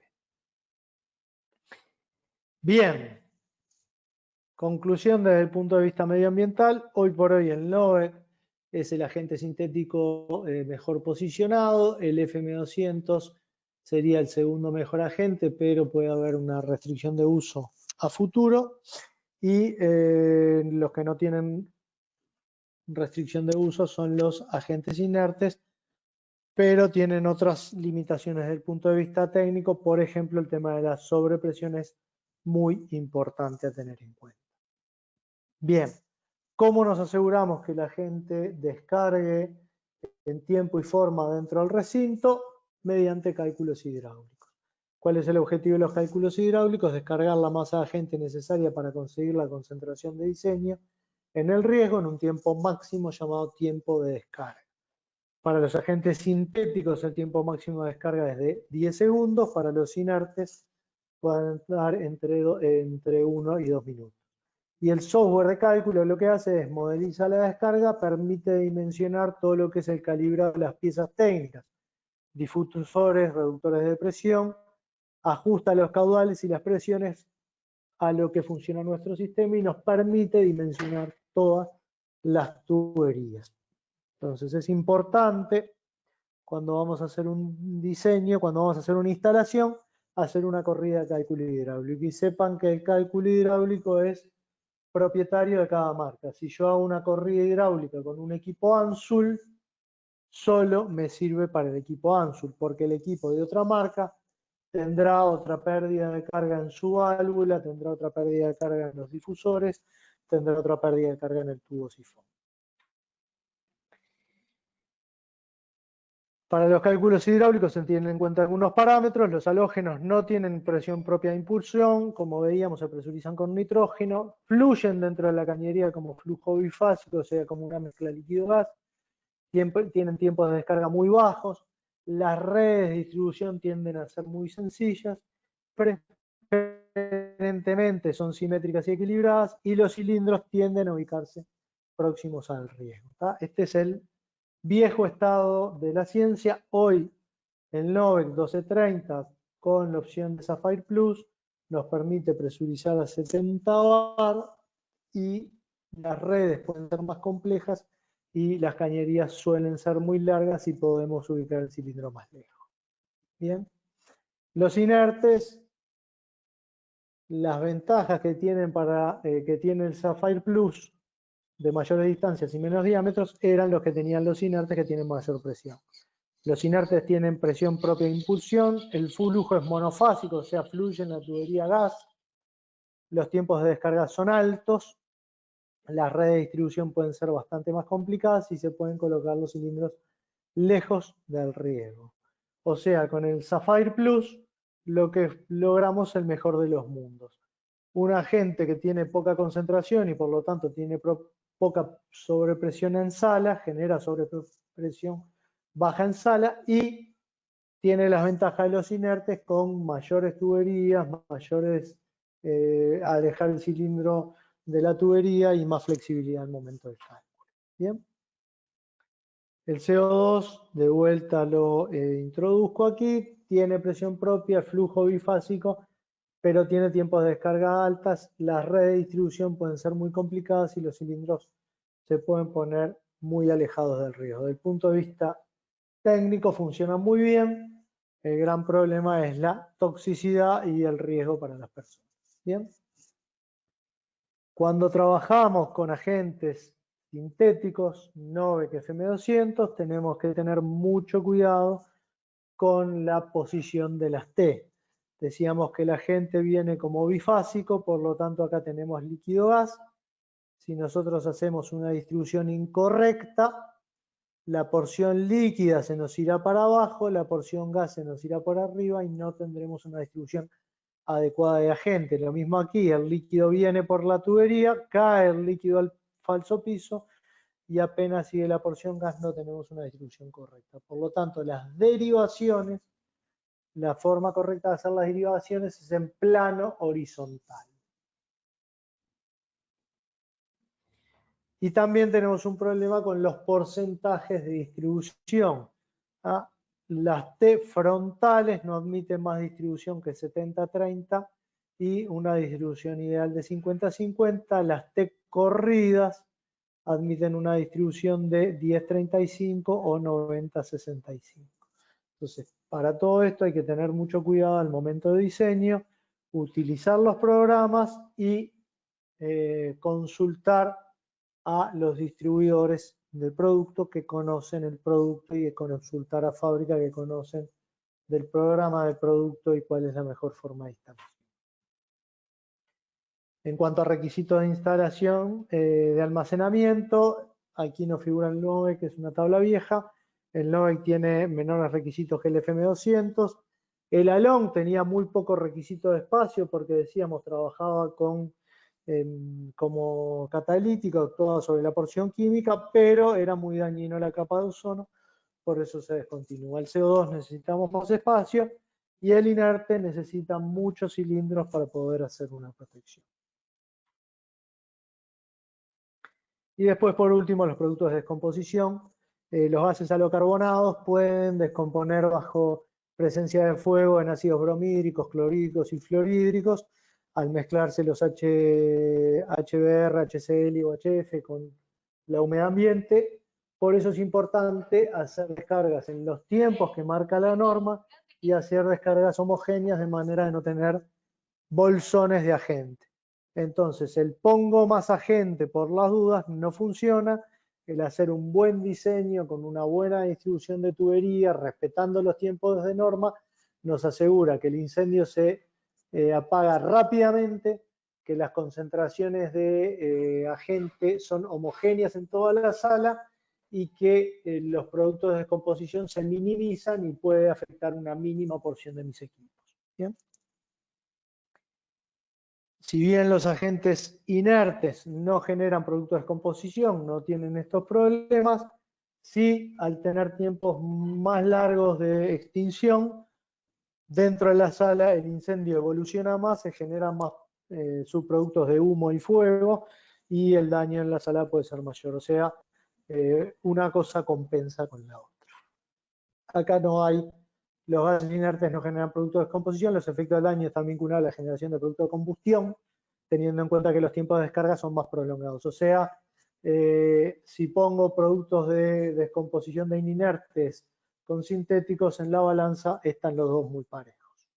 Bien, conclusión desde el punto de vista medioambiental, hoy por hoy el NOEC es el agente sintético mejor posicionado, el FM200 sería el segundo mejor agente, pero puede haber una restricción de uso a futuro, y los que no tienen restricción de uso son los agentes inertes, pero tienen otras limitaciones desde el punto de vista técnico. Por ejemplo, el tema de la sobrepresión es muy importante a tener en cuenta. Bien, ¿cómo nos aseguramos que la gente descargue en tiempo y forma dentro del recinto? Mediante cálculos hidráulicos. ¿Cuál es el objetivo de los cálculos hidráulicos? Descargar la masa de agente necesaria para conseguir la concentración de diseño en el riesgo en un tiempo máximo llamado tiempo de descarga. Para los agentes sintéticos el tiempo máximo de descarga es de 10 segundos, para los inertes pueden dar entre 1 y 2 minutos. Y el software de cálculo lo que hace es modeliza la descarga, permite dimensionar todo lo que es el calibrado de las piezas técnicas, difusores, reductores de presión, ajusta los caudales y las presiones a lo que funciona nuestro sistema y nos permite dimensionar todas las tuberías. Entonces es importante cuando vamos a hacer un diseño, cuando vamos a hacer una instalación, hacer una corrida de cálculo hidráulico. Y sepan que el cálculo hidráulico es propietario de cada marca. Si yo hago una corrida hidráulica con un equipo Ansul, solo me sirve para el equipo Ansul, porque el equipo de otra marca tendrá otra pérdida de carga en su válvula, tendrá otra pérdida de carga en los difusores, tendrá otra pérdida de carga en el tubo sifón. Para los cálculos hidráulicos se tienen en cuenta algunos parámetros. Los halógenos no tienen presión propia de impulsión, como veíamos se presurizan con nitrógeno, fluyen dentro de la cañería como flujo bifásico, o sea, como una mezcla líquido-gas, tienen tiempos de descarga muy bajos, las redes de distribución tienden a ser muy sencillas, preferentemente son simétricas y equilibradas, y los cilindros tienden a ubicarse próximos al riesgo. Este es el viejo estado de la ciencia. Hoy el NOVEC 1230 con la opción de Sapphire Plus nos permite presurizar a 70 bar y las redes pueden ser más complejas y las cañerías suelen ser muy largas y podemos ubicar el cilindro más lejos. Bien, los inertes, las ventajas que tienen que tiene el Sapphire Plus de mayores distancias y menos diámetros eran los que tenían los inertes, que tienen mayor presión. Los inertes tienen presión propia de impulsión, el flujo es monofásico, o sea, fluye en la tubería gas, los tiempos de descarga son altos, las redes de distribución pueden ser bastante más complicadas y se pueden colocar los cilindros lejos del riesgo. O sea, con el Sapphire Plus lo que logramos es el mejor de los mundos. Un agente que tiene poca concentración y por lo tanto tiene poca sobrepresión en sala, genera sobrepresión baja en sala y tiene las ventajas de los inertes con mayores tuberías, mayores alejar el cilindro de la tubería y más flexibilidad al momento del cálculo. Bien. El CO2, de vuelta lo introduzco aquí, tiene presión propia, flujo bifásico, pero tiene tiempos de descarga altas, las redes de distribución pueden ser muy complicadas y los cilindros se pueden poner muy alejados del riesgo. Desde el punto de vista técnico funciona muy bien, el gran problema es la toxicidad y el riesgo para las personas. Bien. Cuando trabajamos con agentes sintéticos, NOVEC FM200, tenemos que tener mucho cuidado con la posición de las T. Decíamos que el agente viene como bifásico, por lo tanto acá tenemos líquido-gas. Si nosotros hacemos una distribución incorrecta, la porción líquida se nos irá para abajo, la porción gas se nos irá por arriba y no tendremos una distribución adecuada de agente. Lo mismo aquí, el líquido viene por la tubería, cae el líquido al falso piso y apenas sigue la porción gas no tenemos una distribución correcta. Por lo tanto, las derivaciones la forma correcta de hacer las derivaciones es en plano horizontal. Y también tenemos un problema con los porcentajes de distribución. ¿Ah? Las T frontales no admiten más distribución que 70-30 y una distribución ideal de 50-50. Las T corridas admiten una distribución de 10-35 o 90-65. Entonces, para todo esto hay que tener mucho cuidado al momento de diseño, utilizar los programas y consultar a los distribuidores del producto que conocen el producto y consultar a fábrica que conocen del programa del producto y cuál es la mejor forma de instalación. En cuanto a requisitos de instalación de almacenamiento, aquí nos figura el NOVEC, que es una tabla vieja. El NOVEC tiene menores requisitos que el FM200. El ALON tenía muy poco requisito de espacio porque decíamos trabajaba con como catalítico, actuaba sobre la porción química, pero era muy dañino la capa de ozono, por eso se descontinúa. El CO2 necesitamos más espacio y el inerte necesita muchos cilindros para poder hacer una protección. Y después, por último, los productos de descomposición. Los gases halocarbonados pueden descomponer bajo presencia de fuego en ácidos bromídricos, clorhídricos y fluorhídricos, al mezclarse los HBr, HCl o HF con la humedad ambiente. Por eso es importante hacer descargas en los tiempos que marca la norma y hacer descargas homogéneas de manera de no tener bolsones de agente. Entonces, el pongo más agente por las dudas no funciona. El hacer un buen diseño con una buena distribución de tubería, respetando los tiempos de norma, nos asegura que el incendio se apaga rápidamente, que las concentraciones de agente son homogéneas en toda la sala y que los productos de descomposición se minimizan y puede afectar una mínima porción de mis equipos. ¿Bien? Si bien los agentes inertes no generan productos de descomposición, no tienen estos problemas, sí al tener tiempos más largos de extinción, dentro de la sala el incendio evoluciona más, se generan más subproductos de humo y fuego y el daño en la sala puede ser mayor. O sea, una cosa compensa con la otra. Acá no hay, los gases inertes no generan productos de descomposición, los efectos del daño están vinculados a la generación de productos de combustión, teniendo en cuenta que los tiempos de descarga son más prolongados. O sea, si pongo productos de descomposición de inertes con sintéticos en la balanza, están los dos muy parejos.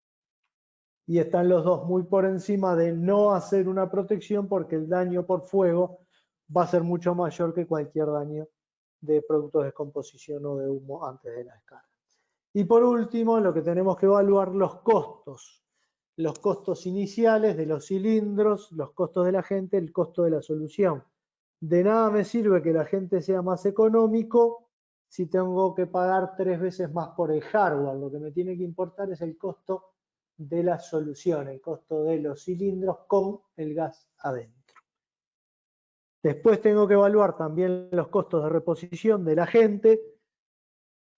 Y están los dos muy por encima de no hacer una protección porque el daño por fuego va a ser mucho mayor que cualquier daño de productos de descomposición o de humo antes de la descarga. Y por último, lo que tenemos que evaluar los costos iniciales de los cilindros, los costos del agente, el costo de la solución. De nada me sirve que el agente sea más económico si tengo que pagar 3 veces más por el hardware. Lo que me tiene que importar es el costo de la solución, el costo de los cilindros con el gas adentro. Después tengo que evaluar también los costos de reposición del agente,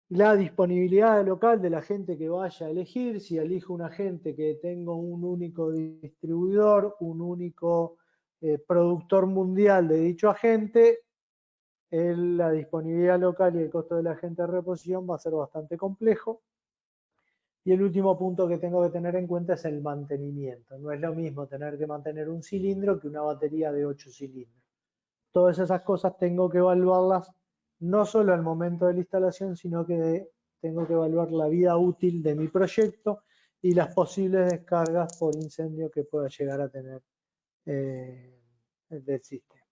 la disponibilidad local de la gente que vaya a elegir, si elijo un agente que tenga un único distribuidor, un único productor mundial de dicho agente, la disponibilidad local y el costo del agente de reposición va a ser bastante complejo. Y el último punto que tengo que tener en cuenta es el mantenimiento. No es lo mismo tener que mantener un cilindro que una batería de 8 cilindros. Todas esas cosas tengo que evaluarlas no solo al momento de la instalación, sino que tengo que evaluar la vida útil de mi proyecto y las posibles descargas por incendio que pueda llegar a tener del sistema.